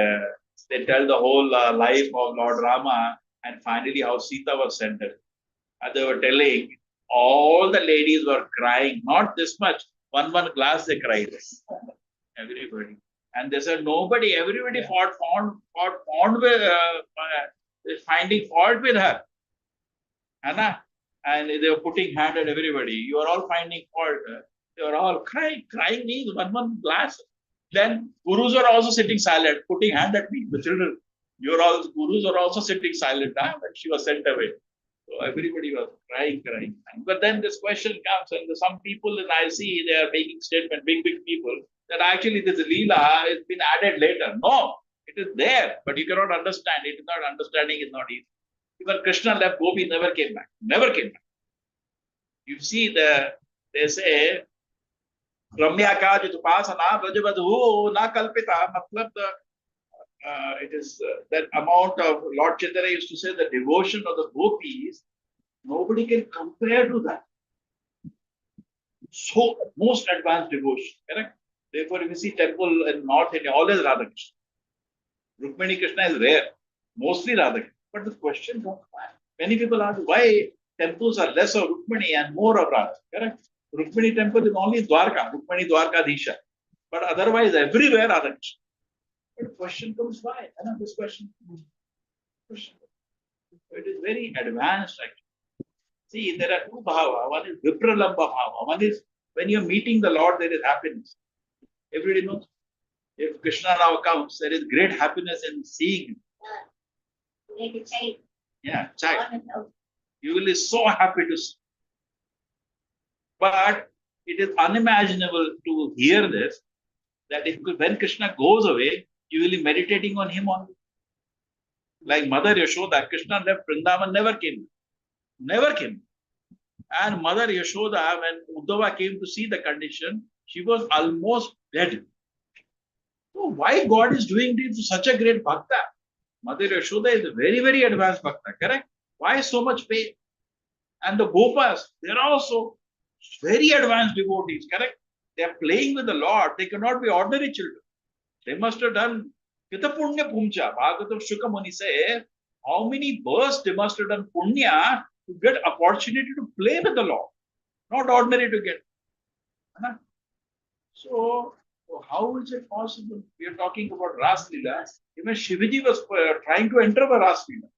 they tell the whole life of Lord Rama and finally how Sita was centered. And they were telling all the ladies were crying, not this much, one glass they cried. Everybody. And they said nobody, everybody fought with, finding fault with her. Anna, and they were putting hand at everybody. You are all finding fault. They were all crying. Crying means one glass. Then gurus are also sitting silent, putting hand at me. The children, your all gurus are also sitting silent. When she was sent away. So everybody was crying. But then this question comes, and some people that I see they are making statement, big people, that actually this Leela has been added later. No, it is there, but you cannot understand. It is not understanding is not easy. Even Krishna left Gopi, never came back. Never came back. You see, they say, Ramya ka jitupasana brajavadhu na kalpita. Matlab it is that amount of Lord Chaitanya used to say the devotion of the gopis, nobody can compare to that. So most advanced devotion, correct? Therefore, if you see temple in North India, always Radha Krishna. Rukmini Krishna is rare, mostly Radha Krishna. But the question comes, many people ask why temples are less of Rukmini and more of Radha, correct? Rukmini temple is only Dwarka, Rukmini Dwarkadhisha. But otherwise, everywhere Radha Krishna. But the question comes why? I know this question. It is very advanced actually. See, there are two bhava. One is vipralamba bhava. One is when you're meeting the Lord, there is happiness. Everybody knows. If Krishna now comes, there is great happiness in seeing him. Yeah, chai. You will be so happy to see. But it is unimaginable to hear this, that if when Krishna goes away, you will be meditating on him only. Like Mother Yashoda, Krishna left Vrindavan, never came. Never came. And Mother Yashoda, when Uddhava came to see the condition, she was almost dead. So why God is doing this to such a great bhakta? Mother Yashoda is a very advanced bhakta, correct? Why so much pain? And the Gopas, they are also very advanced devotees, correct? They are playing with the Lord. They cannot be ordinary children. They must have done Kita Punya Pumcha. Bhagavatam Shukha Muni says, how many births they must have done Punya to get opportunity to play with the Lord. Not ordinary to get. So how is it possible? We are talking about Ras Leela. Even Shivaji was trying to enter the Ras Leela.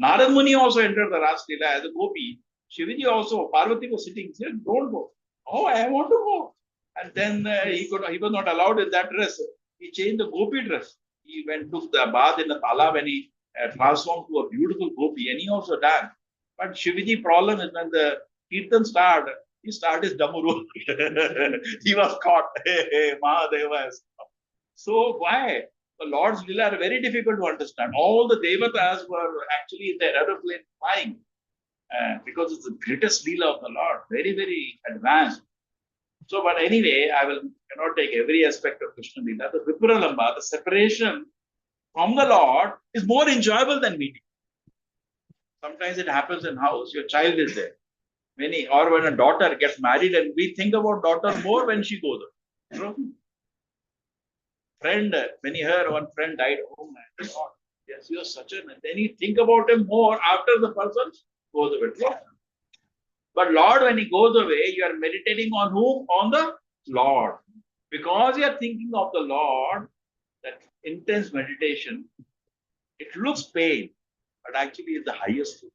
Narad Muni also entered the Ras Leela as a gopi. Shivaji also, Parvati was sitting, he said, don't go. Oh, I want to go. And then he was not allowed in that dress. He changed the gopi dress. He went to the bath in the Tala when he transformed to a beautiful gopi, and he also danced. But Shivaji problem is when the Kirtan started, he started his Damuru. He was caught. Mahadeva. So why? The Lord's Leela are very difficult to understand. All the Devatas were actually in their aeroplane flying because it's the greatest Leela of the Lord. Very advanced. So, but anyway, cannot take every aspect of Krishna Leela. The Vipralamba, the separation from the Lord is more enjoyable than meeting. Sometimes it happens in house, your child is there. Or when a daughter gets married, and we think about daughter more when she goes away. You know? Friend, when you heard one friend died, oh my God, yes, you're such a, then you think about him more after the person goes away. Yeah. But Lord, when he goes away, you are meditating on whom? On the Lord. Because you are thinking of the Lord, that intense meditation, it looks pain, but actually is the highest truth.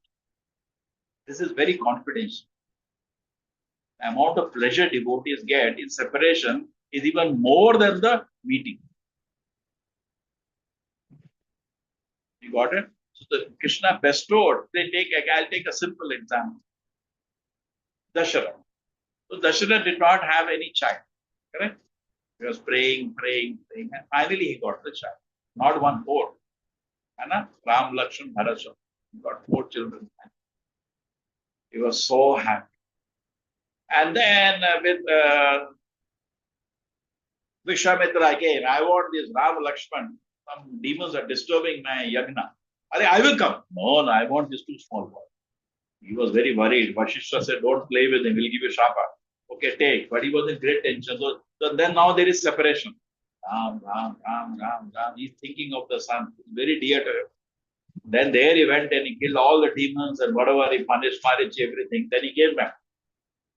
This is very confidential. The amount of pleasure devotees get in separation is even more than the meeting. You got it? So the Krishna bestowed. I'll take a simple example. Dasharatha. So Dasharatha did not have any child. Correct? He was praying, and finally he got the child. Not 1, 4. Ram, Lakshman, Bharata. He got 4 children. He was so happy. And then with Vishwamitra came, I want this Ram, Lakshman. Some demons are disturbing my yagna. I will come. No, I want this 2 small boys. He was very worried. Vasishtha said, don't play with him, he'll give you shapa. Okay, take. But he was in great tension. So then now there is separation. Ram, Ram, Ram, Ram, Ram. He's thinking of the son. Very dear to him. Then there he went and he killed all the demons and whatever he punished, Marichi, everything. Then he came back.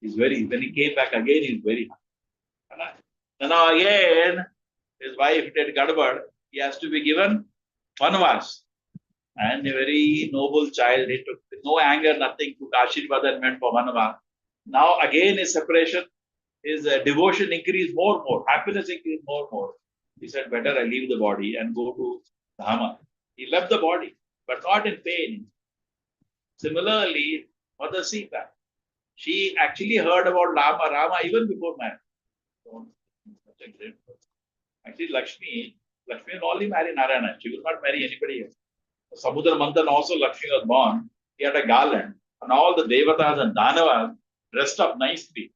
When he came back again, he's very happy. So now again, his wife did Gadbad. He has to be given Vanvas. And a very noble child, he took no anger, nothing, took Ashirvad and went for Vanvas. Now again his separation, his devotion increased more and more, happiness increased more and more. He said, better I leave the body and go to Dhama. He left the body, but not in pain. Similarly, Mother Sita, she actually heard about Rama even before marriage. Actually, Lakshmi will only marry Narayana. She will not marry anybody else. Samudra Manthan also, Lakshmi was born. He had a garland, and all the Devatas and Danavas dressed up nicely.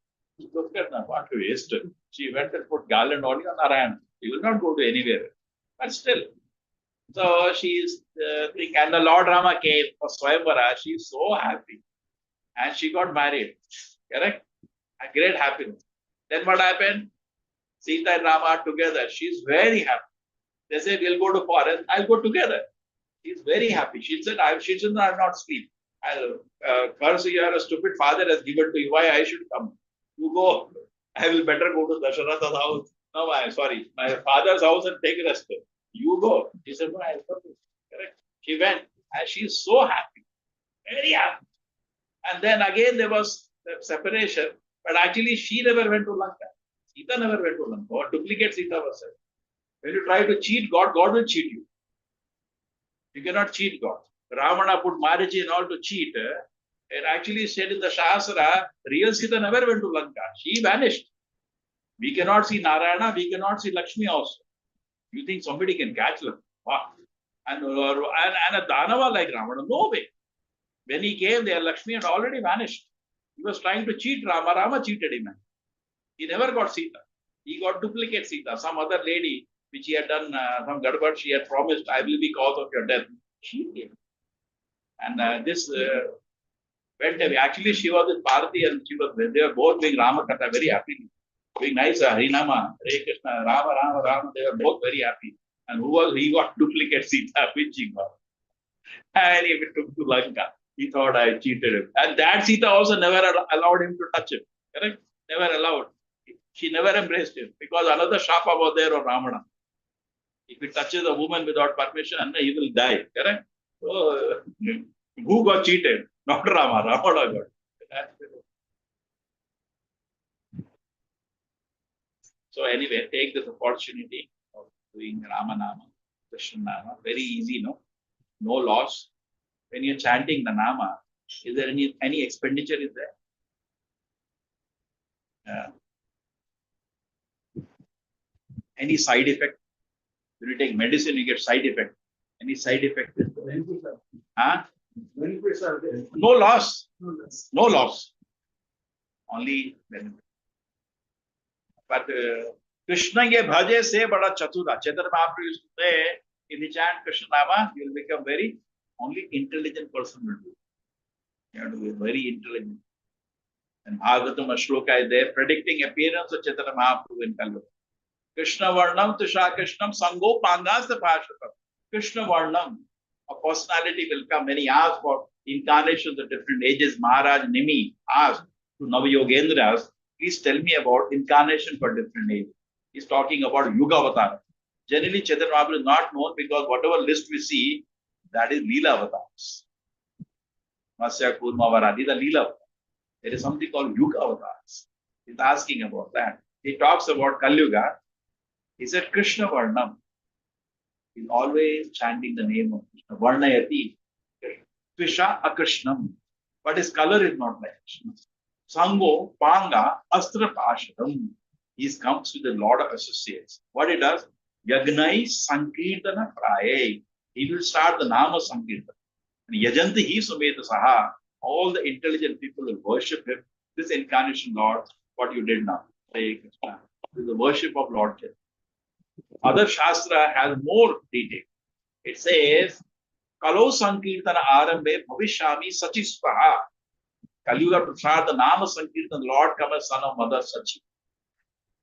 Look at that, what a waste. She went and put garland only on Narayana. He will not go to anywhere. But still. So she's and the Lord Rama came for Swayamvara. She's so happy. And she got married. Correct? A great happiness. Then what happened? Sita and Rama are together. She's very happy. They say, we'll go to forest. I'll go together. She's very happy. She said, I'll not sleep. I'll curse you, are a stupid father has given to you. Why I should come? You go. I will better go to Dasharatha's house. No, my father's house and take rest. You go. She said, no, I'll come. Correct. She went and she's so happy. Very happy. And then again there was separation. But actually she never went to Lanka. Sita never went to Lanka. Or duplicate Sita was said. When you try to cheat God, God will cheat you. You cannot cheat God. Ravana put Mariji and all to cheat. It actually said in the Shastra, real Sita never went to Lanka. She vanished. We cannot see Narayana, we cannot see Lakshmi also. You think somebody can catch them? Wow. And a Danava like Ravana? No way. When he came there, Lakshmi had already vanished. He was trying to cheat Rama. Rama cheated him. He never got Sita. He got duplicate Sita. Some other lady, which he had done some gadbad, she had promised, I will be cause of your death. She came. And this went away. Actually, she was with Parvati and they were both doing Rama Katha very happily. Doing nice Harinama, Hare Krishna, Rama. They were both very happy. And he got duplicate Sita, which he got. And he took to Lanka. He thought I cheated him. And that Sita also never allowed him to touch him. Correct? Never allowed. She never embraced him because another Shapa was there of Ramana. If he touches a woman without permission, he will die. Correct? So, who got cheated? Not Rama. Ramana got. So anyway, take this opportunity of doing Rama Nama, Krishna Nama. Very easy, no? No loss. When you're chanting the Nama, is there any expenditure is there? Any side effect? When you take medicine, you get side effect. Any side effect? Huh? No loss. No loss. Only benefit. But Krishna ke bhaje se bada chatura. Chaitanya Mahaprabhu used to say, if you chant Krishna Nama, you will become very only intelligent person will do. You have to be very intelligent. And Bhagavatam Ashloka is there predicting appearance of Chaitanya Mahaprabhu in Kalpa. Krishna Varnam Tusha Krishnam Sango Pangas the Pashatam. Krishna Varnam, a personality will come. When he asked for incarnations of different ages, Maharaj Nimi asked to Navayogendras, please tell me about incarnation for different ages. He's talking about Yuga Avatar. Generally, Chaitanya Mahaprabhu is not known because whatever list we see, that is Leela Avatars. Masya Kurma Varadi, the Leela Avatar. There is something called Yuga Avatars. He's asking about that. He talks about Kali Yuga. He said Krishna Varnam. He's always chanting the name of Krishna. Varnayati. Tvisha Akrishnam. But his color is not like Krishna. Sango Panga Astra Pashadam. He comes with a lot of associates. What he does? Yagnai Sankirtana Praye. He will start the Nama Sankirtana. And Yajanti Hi Sumeta Saha. All the intelligent people will worship him. This incarnation, Lord, what you did now. Hare Krishna. This is the worship of Lord Chaitanya. Other Shastra has more detail. It says, Kalo Sankirtana Arambe Bhavishami Sachispaha. Kalyuga Prasad, the Nama Sankirtan, Lord come as son of Mother Sachi.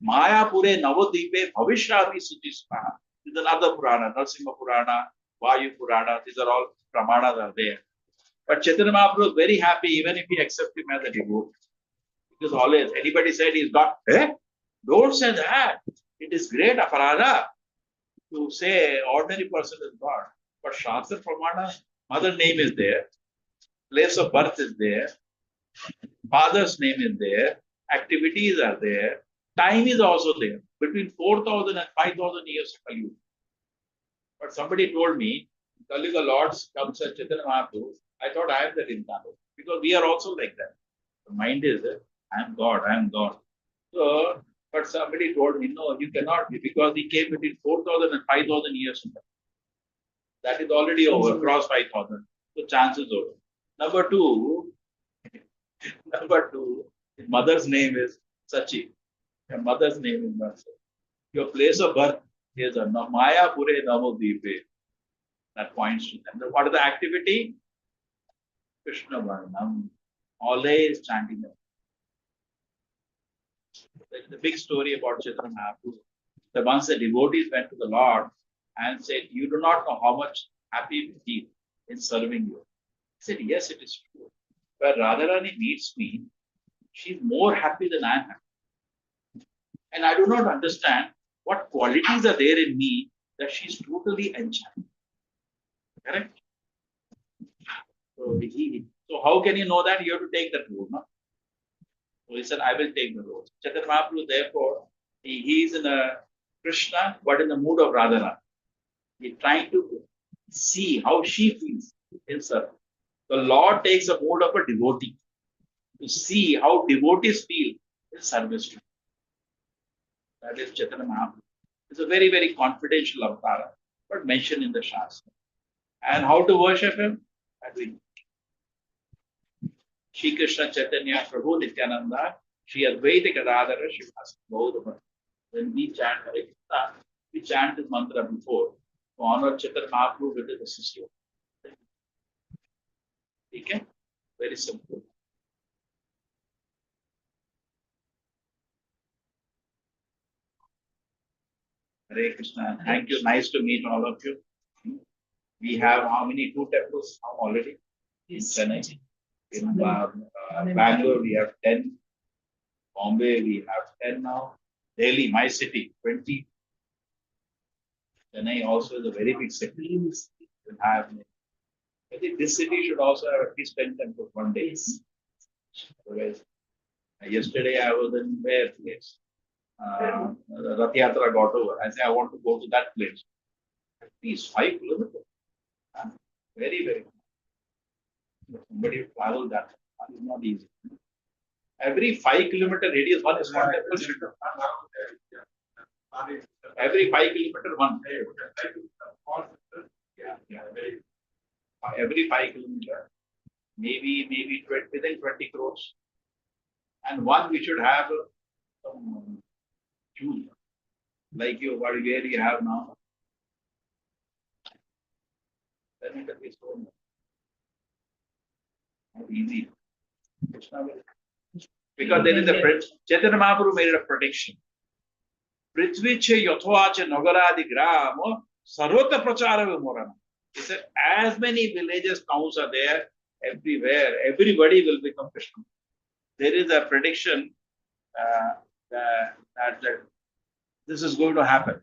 Maya Pure Navadipe Bhavishyavi Sujismaha. This is another Purana, Narsimha Purana, Vayu Purana, these are all Pramanas are there. But Chaitanya Mahaprabhu was very happy even if he accepted him as a devotee. Because always anybody said he's God, don't say that. It is great aparada to say ordinary person is God. But Shastra Pramana, mother name is there, place of birth is there, father's name is there, activities are there, time is also there, between 4,000 and 5,000 years of Kali. But somebody told me, Kali Lord comes at Chaitanya Mahaprabhu, I thought I am the incarnate. Because we are also like that. The mind is, I am God, I am God. So, but somebody told me, no, you cannot be because he came between 4,000 and 5,000 years. That is already over, cross 5,000. So chance is over. Number two, his mother's name is Sachi. Your mother's name is Marsa. Your place of birth is a Maya Pure Navadipe. That points to them. What is the activity? Krishna Varnam. Always chanting them. The big story about Chaitanya Mahaprabhu. That once the devotees went to the Lord and said, you do not know how much happy we feel in serving you. He said, yes, it is true. When Radharani meets me, she's more happy than I am happy. And I do not understand what qualities are there in me that she's totally enchanted. Correct? So how can you know that? You have to take that road, no? So he said, I will take the road. Chaitanya Mahaprabhu, therefore, he is in a Krishna, but in the mood of Radharani. He's trying to see how she feels in service. The Lord takes a mood of a devotee to see how devotees feel in service to him. That is Chaitanya Mahaprabhu. It's a very, very confidential avatar, but mentioned in the Shastra. And how to worship him? That we Shri Krishna Chaitanya Prabhu Nityananda, Shri Advaita Gadadhara Shivas Gaudama. When we chant Hare Krishna, we chant this mantra before to honor Chaitanya Mahaprabhu with his associate. Okay? Very simple. Hare Krishna. Thank you. Nice to meet all of you. We have how many? 2 temples now already in Chennai. In Bangalore, we have 10. Bombay, we have 10 now. Delhi, my city, 20. Chennai also is a very big city. We'll have, I think this city should also have at least 10 temples one day. Otherwise, yesterday I was in where place? Rath Yatra got over. I said, I want to go to that place. At least 5 kilometers. Very, very. Somebody travel that is not easy. Every 5-kilometer radius, one is one temple. Every 5-kilometer, one. Yeah. Every 5 kilometer, maybe 20, within 20 crores. And one we should have some huge, like where you have now. Then it will be so not easy. Because there is a Chaitanya Mahaprabhu made a prediction. Prithviche Yothoacha Nagaradi Gramo Sarvata Prachara Vimorana. He said, as many villages, towns are there everywhere, everybody will become Krishna. There is a prediction that this is going to happen.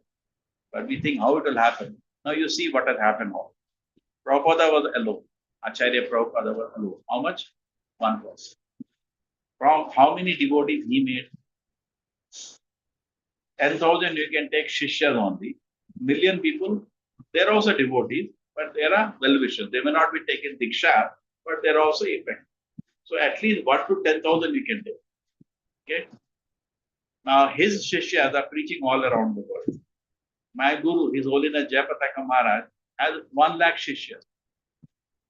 But we think how it will happen. Now you see what has happened now. Prabhupada was alone. Acharya Prabhupada was alone. How much? 1 person. From how many devotees he made? 10,000 you can take Shishyas only. Million people, they're also devotees, but they are well-wishers. They may not be taking Diksha, but they're also effective. So at least 1 to 10,000 you can take. Okay? Now his Shishyas are preaching all around the world. My Guru, His Holiness Jayapataka Maharaj, has 1 lakh Shishyas.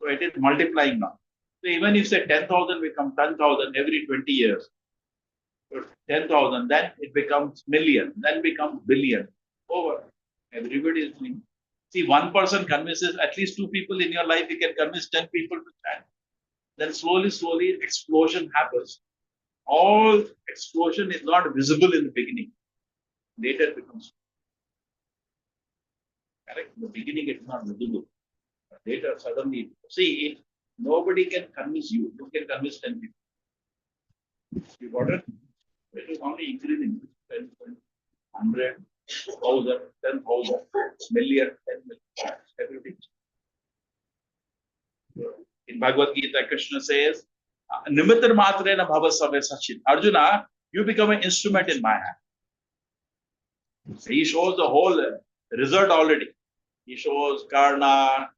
So it is multiplying now. So even if say 10,000 become 10,000 every 20 years, 10,000, then it becomes million, then becomes billion. Over. Everybody is doing. See, 1 person convinces at least 2 people in your life, you can convince 10 people to stand. Then slowly, explosion happens. All explosion is not visible in the beginning. Later it becomes correct. In the beginning, it's not visible. But later, suddenly, see, nobody can convince you. You can convince 10 people. You got it? It is only increasing 10, 100, 1,000, 10,000, million, 10 million, everything. In Bhagavad Gita, Krishna says, Nimitar Matrena Bhava Save Sachin. Arjuna, you become an instrument in my hand. He shows the whole result already. He shows Karna,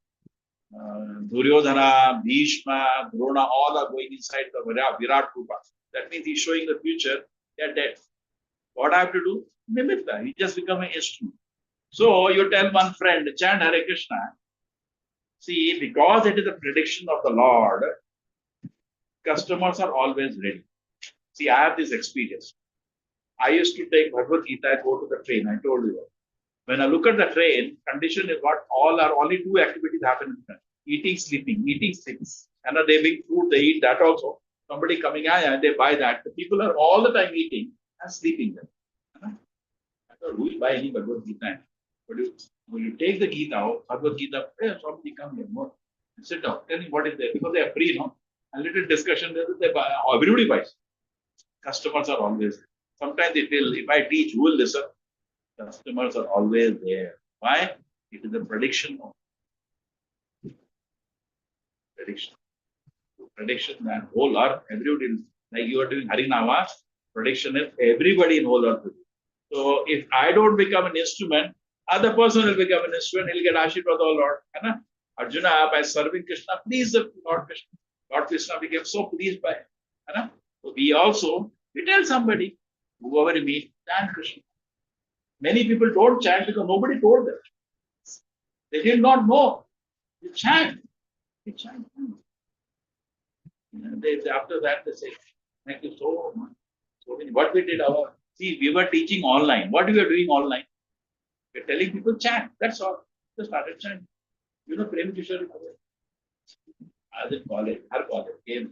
Duryodhana, Bhishma, Drona, all are going inside the Virat Rupa. That means he's showing the future, they are dead. What I have to do? Nimitta. He just become an instrument. So you tell one friend, chant Hare Krishna. See, because it is a prediction of the Lord, customers are always ready. See, I have this experience. I used to take Bhagavad Gita and go to the train. I told you. When I look at the train, condition is what only two activities happen in the train. Eating, sleeping, eating, sleeping. And they bring food, they eat that also. Somebody coming and they buy that. The people are all the time eating and sleeping there. I thought, who will buy any Bhagavad Gita? But when you take the Gita out, Bhagavad Gita, somebody come here, more. Sit down, tell me what is there. Because they are free, no? A little discussion, they buy, everybody buys. Customers are always there. Sometimes it will, if I teach, who will listen? Customers are always there. Why? It is a prediction of prediction. Prediction that whole earth, everybody, like you are doing Harinama, prediction is everybody in whole earth. So if I don't become an instrument, other person will become an instrument, he'll get Ashirwad of the Lord. Arjuna, by serving Krishna, please the Lord Krishna. Lord Krishna became so pleased by him. So we tell somebody, whoever you meet, chant Krishna. Many people don't chant because nobody told them. They did not know. They chant. They chant. After that, they say, thank you so much. So many. What we did, we were teaching online. What we were doing online? We're telling people chant. That's all. They started chanting. You know, Prem Kishore, I was in college, her college came.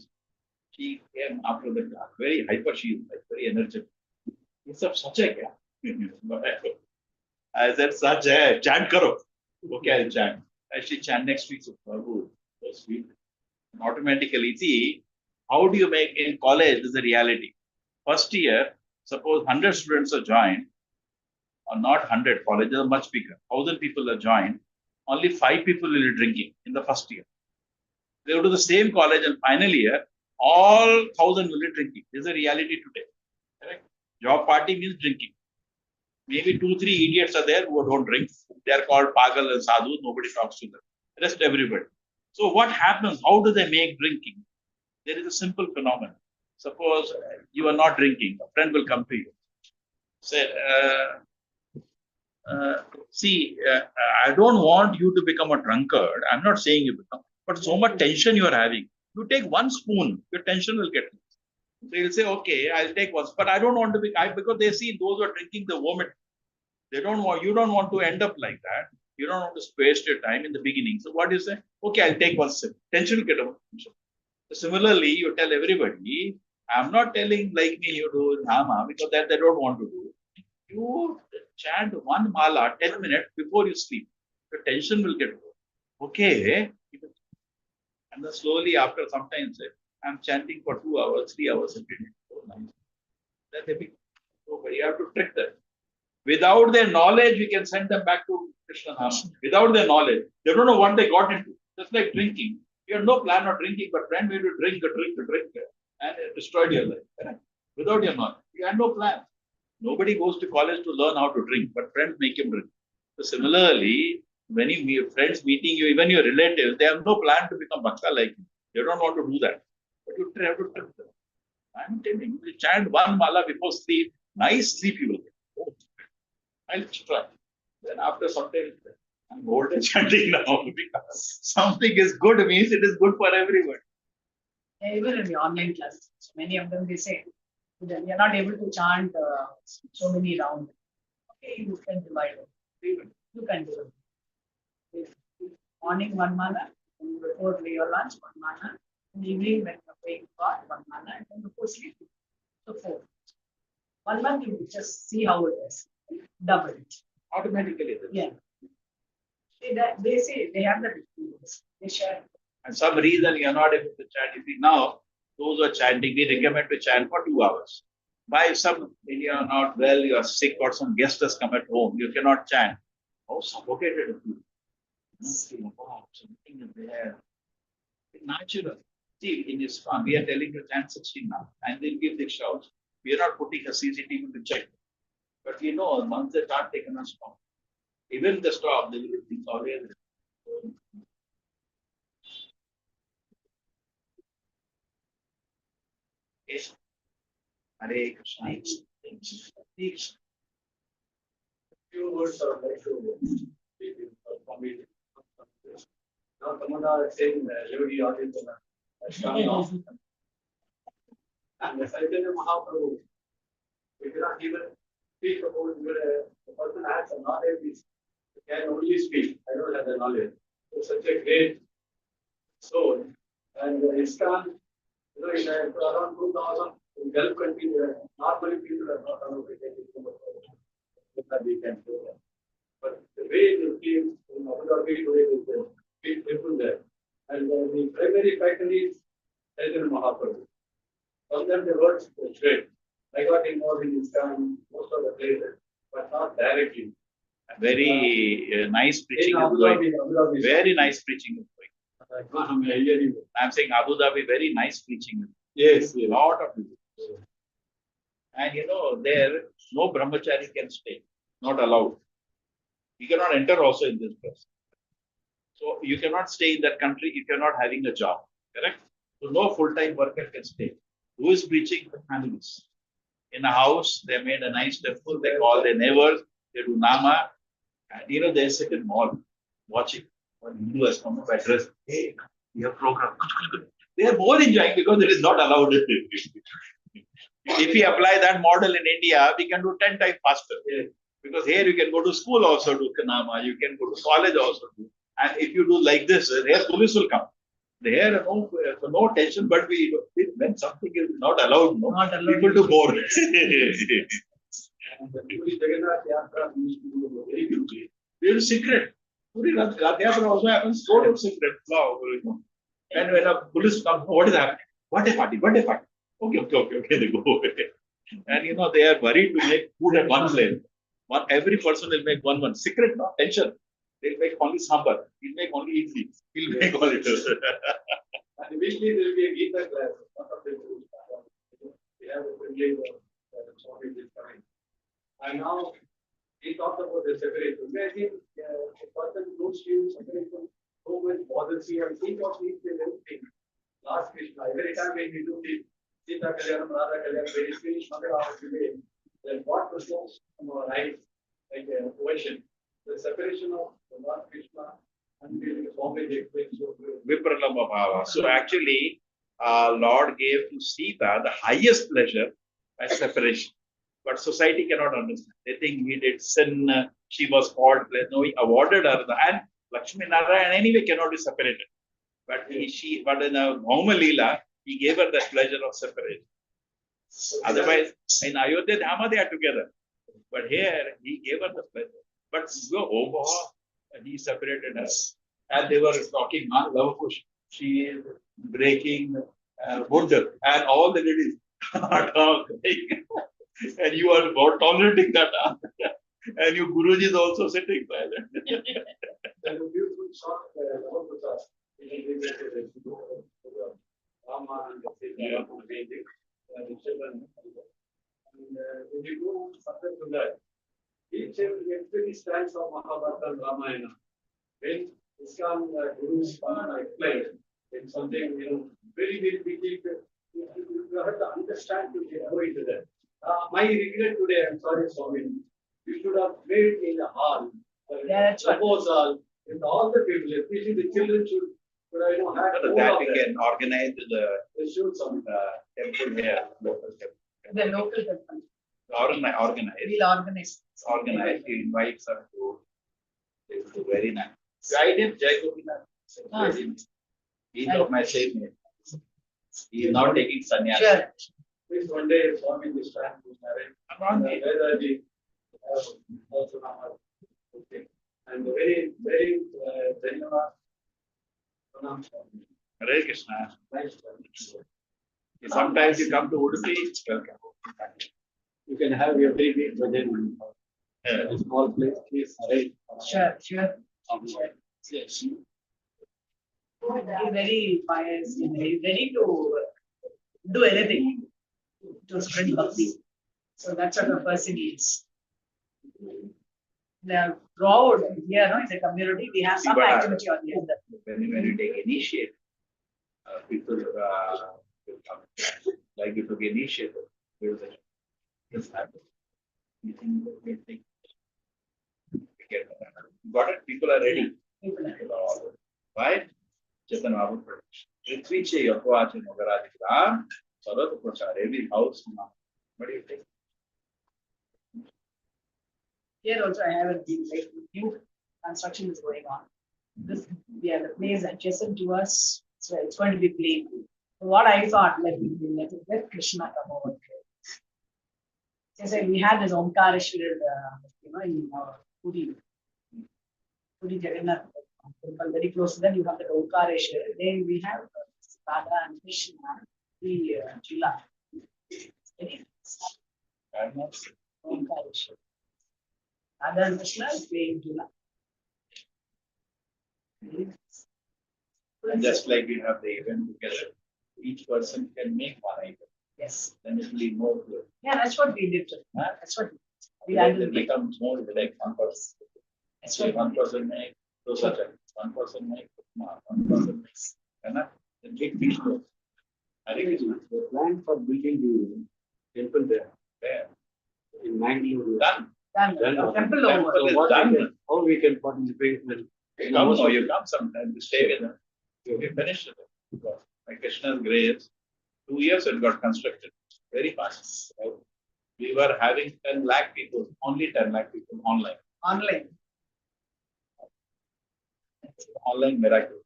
She came after the class, very hyper, she is like very energetic. It's such a gap. I said, such a chant karo. Okay, I'll chant. I should chant next week. So, sweet. And automatically, see, how do you make in college is a reality. First year, suppose 100 students are joined, or not 100, colleges are much bigger. 1,000 people are joined, only 5 people will be drinking in the first year. They go to the same college and final year, all 1,000 will be drinking. This is a reality today. Correct? Job party means drinking. Maybe 2, 3 idiots are there who don't drink. They are called Pagal and Sadhu. Nobody talks to them. Rest everybody. So what happens? How do they make drinking? There is a simple phenomenon. Suppose you are not drinking. A friend will come to you. Say, I don't want you to become a drunkard. I'm not saying you become, but so much tension you are having. You take 1 spoon, your tension will get less. They'll say, okay, I'll take 1, but I don't want to be, because they see those who are drinking the vomit. You don't want to end up like that. You don't want to waste your time in the beginning. So what do you say? Okay, I'll take 1 sip. Tension will get over. So similarly, you tell everybody, I'm not telling like me you do Dhamma because that they don't want to do. You chant 1 mala 10 minutes before you sleep. The tension will get over. Okay. And then slowly after some time, say, I'm chanting for 2 hours, 3 hours every day. So nice. Then they become, but you have to trick them. Without their knowledge, we can send them back to Krishna Dhamma. Without their knowledge, they don't know what they got into. Just like drinking. You have no plan of drinking, but friend made you drink, and it destroyed your life. Correct? Without your knowledge. You had no plan. Nobody goes to college to learn how to drink, but friends make him drink. So similarly, when you meet friends meeting you, even your relatives, they have no plan to become bhakta like you. They don't want to do that. But you have to trick them. I'm telling you, chant 1 mala before sleep, nice sleep you will get. Oh, I'll try. Then after some time, I'm old and chanting now because something is good means it is good for everyone. Yeah, even in the online classes, so many of them they say that we are not able to chant so many rounds. Okay, you can divide it. You can do it. Morning 1 mana, before your lunch 1 mana, In the evening, when you're praying God, 1 month, and then before sleep, so 4. 1 month, you just see how it is. Double it. Automatically. Yeah. They say they have the experience. They share. And some reason you are not able to chant. You see, now, those who are chanting, we recommend to chant for 2 hours. By some, when you are not well, you are sick, or some guest has come at home, you cannot chant. Oh, suffocated. Wow, something is there. It's natural. See, in ISKCON, we are telling to chant 16 now, and they'll give the shouts. We are not putting a CCTV to check. But you know, once they start, they cannot stop. Even the stop, they will think always. Yes. Hare Krishna. Few words are like to speak for me. Now, Tamada is saying Yogi audience has come now. And the Chaitanya Mahaprabhu, we cannot even speak about the person has a knowledge, he can only speak. I don't have the knowledge. It's such a great soul. And ISKCON, you know, in around 2000, in Gulf countries, normally people are not allowed to take it. That we can do that. But the way they feel in Abu Dhabi today is big people there. And the primary faculty is Chaitanya Mahaprabhu. Sometimes the words were straight. I got involved in ISKCON most of the places, but not directly. Very nice preaching In is Abu going. Dhabi, Very nice preaching is going. I'm saying Abu Dhabi, very nice preaching. Yes, A lot of people. And you know, there, no brahmachari can stay. Not allowed. You cannot enter also in this place. So you cannot stay in that country if you're not having a job. Correct? So no full-time worker can stay. Who is preaching? The families. In a house, they made a nice temple. They call their neighbors. They do nama. And you know, they sit in mall watching. When Hindu has come up address, hey, we have program. They are more enjoying because it is not allowed. If we apply that model in India, we can do 10 times faster. Because here you can go to school also do Kanama, you can go to college also do. And if you do like this, here police will come. There, no tension, but when something is not allowed, Not allowed. people do more. And the Puri Jagannath Yatra used to do very beautifully. It is secret. Puri Rath Yatra also happens total secret. And when a police comes, what is happening? What a party, what a party. Okay, they go away. And you know, they are worried to make food at one place. Every person will make one. Secret, no tension. They'll make only sambar. He'll make only idli. He'll make all it. And weekly there will be a Gita class. We have a privilege of Swami is coming. And now he talked about the separation. I think a person goes to separation, so much bothers you and think of each and everything. Last Krishna, every time when we do the Sita Kalyanam, Radha Kalyanam, when we finish Mangalam today, then what was most from our eyes, like a question, the separation of the Lord Krishna and the Swami explains so Vipralamba bhava. So actually, Lord gave to Sita the highest pleasure by separation. But society cannot understand. They think he did sin, she was called. No, he awarded her the and Lakshmi Narayan anyway cannot be separated. But but in a Bhauma Leela, he gave her the pleasure of separation. Otherwise, in Ayodhya Dhama, they are together. But here, he gave her the pleasure. But he separated us. And they were talking, Love Kush. She is breaking wood. And all the ladies are talking. And you are not tolerating that. And your Guruji is also sitting silent. There's a beautiful shot Rama and the children. And when you go further to that, each and every stands of Mahabharata and Ramayana. When ISKCON Gurus explained in something, very, very big, you have to understand to go into that. My regret today, I'm sorry, Swami, you should have made in a hall, suppose hall, with all the people, especially the children should have that we can organize they should some temple here, local temple. The local temple. Organize. We'll organize. Organize. You invite some to. They will do very nice. I did Jai Gopinath. He's of my same name. He is now taking sannyas. Sure. Please one day Swami this time to marry. Also now. Okay. And very, very धन्यवाद. Hare Krishna. Nice. Sometimes you come to Udupi, welcome. You can have your very big bhajan. Yeah. A small place, please arrange. Sure. Sure. Yes. He's very pious. He's very ready to do anything to spread bhakti. So that's what a person is. They are proud here, no, in the community. We have some But, activity on the other. When you take initiative, people will come. Like you took initiative, will this happen? You think you think got it? People are ready. People are- People are all ready. Right? Chetan Babu Pradesh. Ritviche Yakwach Mogaraj Ram, Sarat Prachar, every house now. What do you think? Here also I haven't been like new construction is going on. This yeah, the place adjacent to us, so it's going to be plain. So what I thought, let Krishna come over here. Just like we had this Omkareshwar, in Puri Jagannath temple, very close to that you have the Omkareshwar. Then we have Radha and Krishna, the Jila. Very I'm not Omkareshwar. Radha and Krishna is playing Jila. And just like we have the event together, each person can make one item. Yes. Then it will be more good. Yeah, that's what we did. Huh? That's what we Then had it to make. becomes more like one person. That's Say what one person make, two such one person make, one person makes. Then big people. I think it's The plan for building the temple there there. in Mangalore. Done. done. Done. The temple Temple over. is So what done. we can, how we can participate in You come, or you come sometime to stay with them. We finished it. Because by Krishna's grace, 2 years it got constructed. Very fast. We were having 10 lakh people, only 10 lakh people online. Online. Online miracle.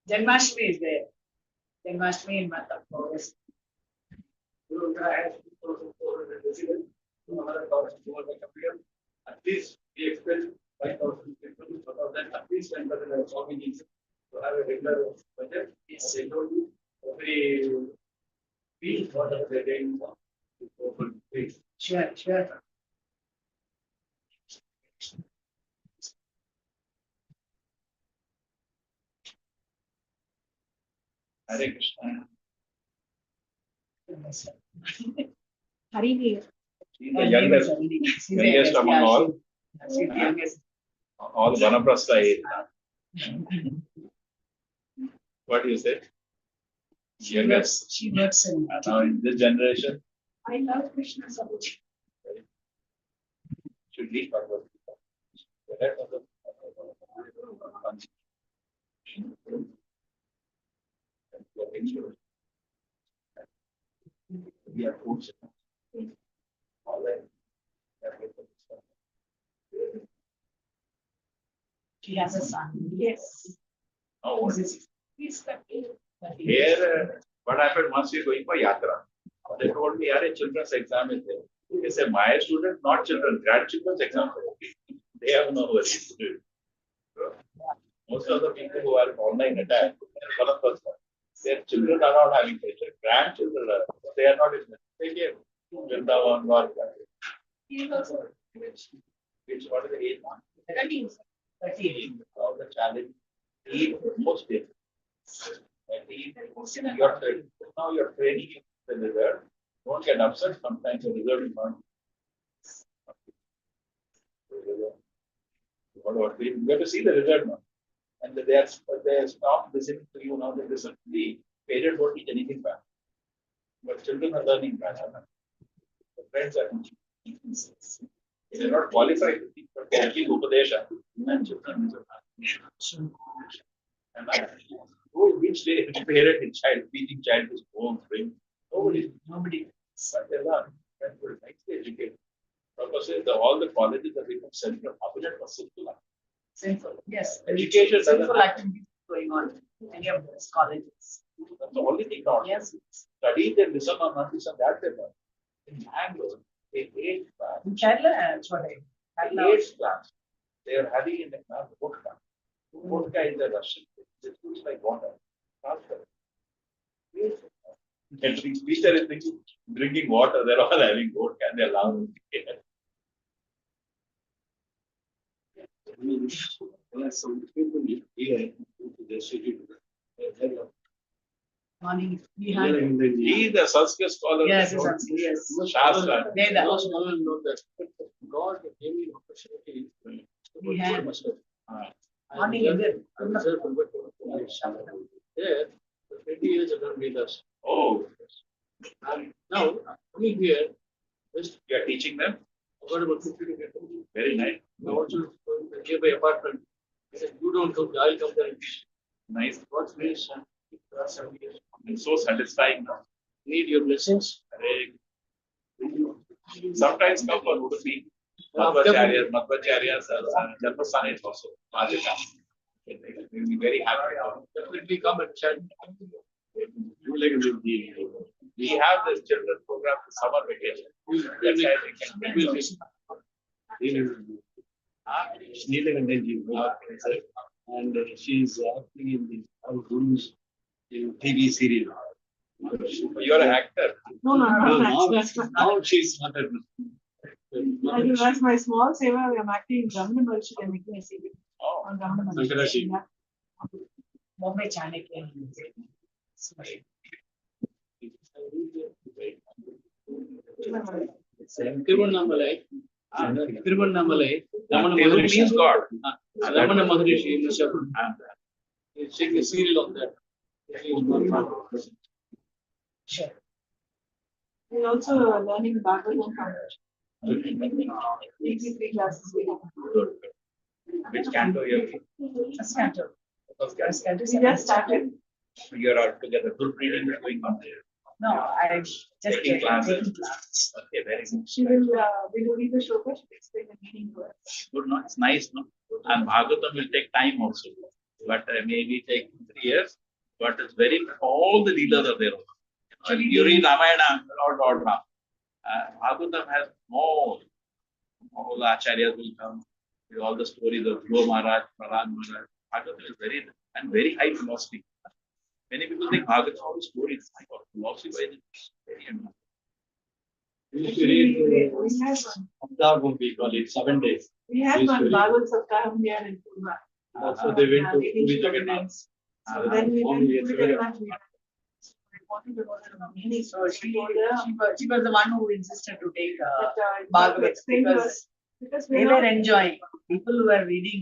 Janmashtami is there. Janmashtami in month of August. At least we expect 5,000 people, so that at least 10% of Swami needs to have a regular budget. Yes. They told you every week what are they doing for? Open space. Sure, sure. Hare Krishna. Hari She's the youngest, youngest among all. She's the youngest. All Vanaprastha age. What do you say? Youngest. She works in. And now in this generation, I love Krishna so much. should lead Bhagavad Gita. The head of the- We are foods. All that. She has a son. Yes. Now, what is He's the king. here, what happened once we going for Yatra? They told me, "Are children's exam is there." They say, "My student, not children, grandchildren's exam." They have no worries to do it. Most of the people who are online attached, their children are not having pressure. Grandchildren are, they are not in take care. Vrindavan, Dwarka. He is also rich. Which what is the age now? 13. 13. All the challenge. Eat most days. And eat, you're training. Now you're training the result. Don't get upset sometimes the result is not. What we have to see the result now. And they are stopped listening to you now. They listen. The parents don't teach anything back. But children are learning back. The friends are teaching. They are not qualified to teach, but they are giving Upadesha. And children is and which day parent and child teaching child is home bring nobody. But they learn. That's what makes the education. Purpose is all the colleges have become center opposite for simple. Simple. Yes. Education doesn't Simple activities going on in many of those colleges. That's the only thing not. Yes. Study the listen or not listen, that's it. In Bangalore, they 8 class. In Kerala, that's what I. Kerala. 8 class. They are having in the class vodka. Vodka is the Russian. It looks like water. And teacher is drinking water. They're all having vodka and they're laughing. There are some people here to the city. Morning. We have. He is a Sanskrit scholar. Yes, yes. Shastra. Veda. Most scholars know that God gave me opportunity. We have. Morning, And is it? there, for 20 years I done with us. Oh, And now, coming here, just you are teaching them? I got about 50 to get. Very nice. I also gave my apartment. I said, you don't come, I'll come there and teach. Nice. God's grace and for us 7 years. It's so satisfying now. Need your blessings. Sometimes come for Udupi. Madhvacharyas, Dharmasana is also Madhya. We'll be very happy. Definitely come and chat. We have this children program for summer vacation. That's why we can And she's acting in the Guru's TV serial. You're an actor. No, Now, that's my, now she's not a. that's my small seva. I'm acting in Ramana Maharishi. I'm making a series Oh, on Ramana Sankarashi. Maharishi. Bombay Chanakya. Tiruvannamalai. Tiruvannamalai. Ramana Tiru means Maharishi. God. Ramana Maharishi in the shepherd. He's taking a serial of that. Sure. We're also learning Bhagavatam from weekly 3 classes. We have. Which canto you have? First canto. First canto. We just started. You're all together. Good reading is going on there. No, I just Taking classes. taking class. Okay, very good. She will read the shloka. She will explain the meaning to us. Good, no? It's nice, no? And Bhagavatam will take time also. But maybe take 3 years. But it's very, all the leaders are there. You read Ramayana, Lord Ram. Bhagavatam has more. All the acharyas will come. With all the stories of Dhruva Maharaj, Prahlad Maharaj. Bhagavatam is very, and very high philosophy. Many people think Bhagavatam all the stories. My God, philosophy is very important. We have one. We call it 7 days. We had Yes, one very- Bhagavad Saptaham here in Pune. So they went to Reading Puri Shloka Jagannath. names. So then we went Only to Puri yesterday. Jagannath. We wanted to know the meaning. So she was the one who insisted to take But, Bhagavad explain to because us. Because they we're were not, enjoying. People who were reading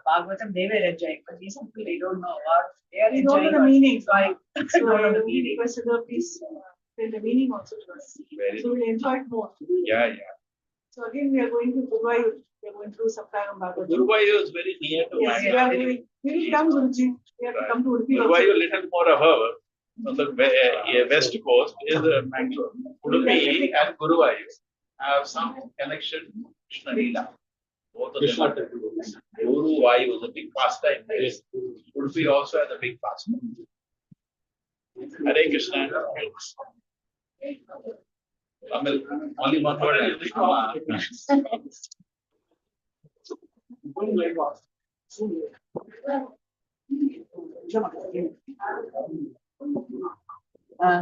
Bhagavatam, they were enjoying. But these people, they don't know what they are we don't enjoying. know the meaning. So I So don't know the we meaning. requested her, please explain the meaning also to us. Very So we enjoy it more. Yeah. So again, we are going to Dubai. We are going through Saptaham Bhagavatam. Guruvayur is very near to Yes, my we are going. We will come, Guruji. We have to come to Udupi also. Guruvayur little more above. On the west coast is Mangalore. Udupi and Guruvayur have some connection to Krishna Leela. Both of them. Guruvayur is a big pastime. Yes. Udupi also has a big pastime. Hare Krishna. Tamil, only one word.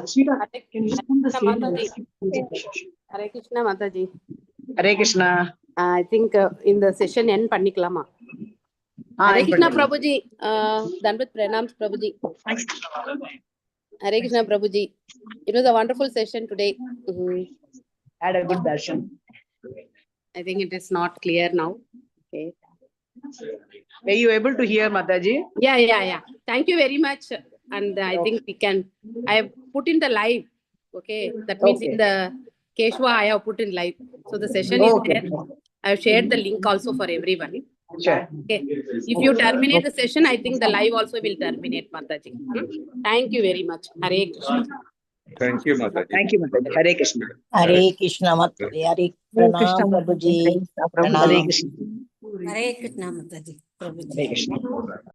Sweetheart, can you send the same Mataji. Hare Krishna Mataji. Hare Krishna. I think in the session end பண்ணிக்கலாமா? Hare Krishna Prabhuji. Danvat pranams Prabhuji. Hare Krishna Prabhuji. It was a wonderful session today. Had a good darshan. I think it is not clear now. Okay. Were you able to hear Mataji? Yeah. Thank you very much. And I think we can. I have put in the live. Okay. That means in the Keshwa I have put in live. So the session is there. I have shared the link also for everyone. Sure. Okay. If you terminate the session, I think the live also will terminate, Mataji. Thank you very much. Hare Krishna. Thank you, Mataji. Thank you, Mataji. Hare Krishna. Hare Krishna Mataji. Hare Pranam Prabhuji. Hare Pranam. Krishna. Hare Krishna Mataji. Prabhuji. Hare Krishna.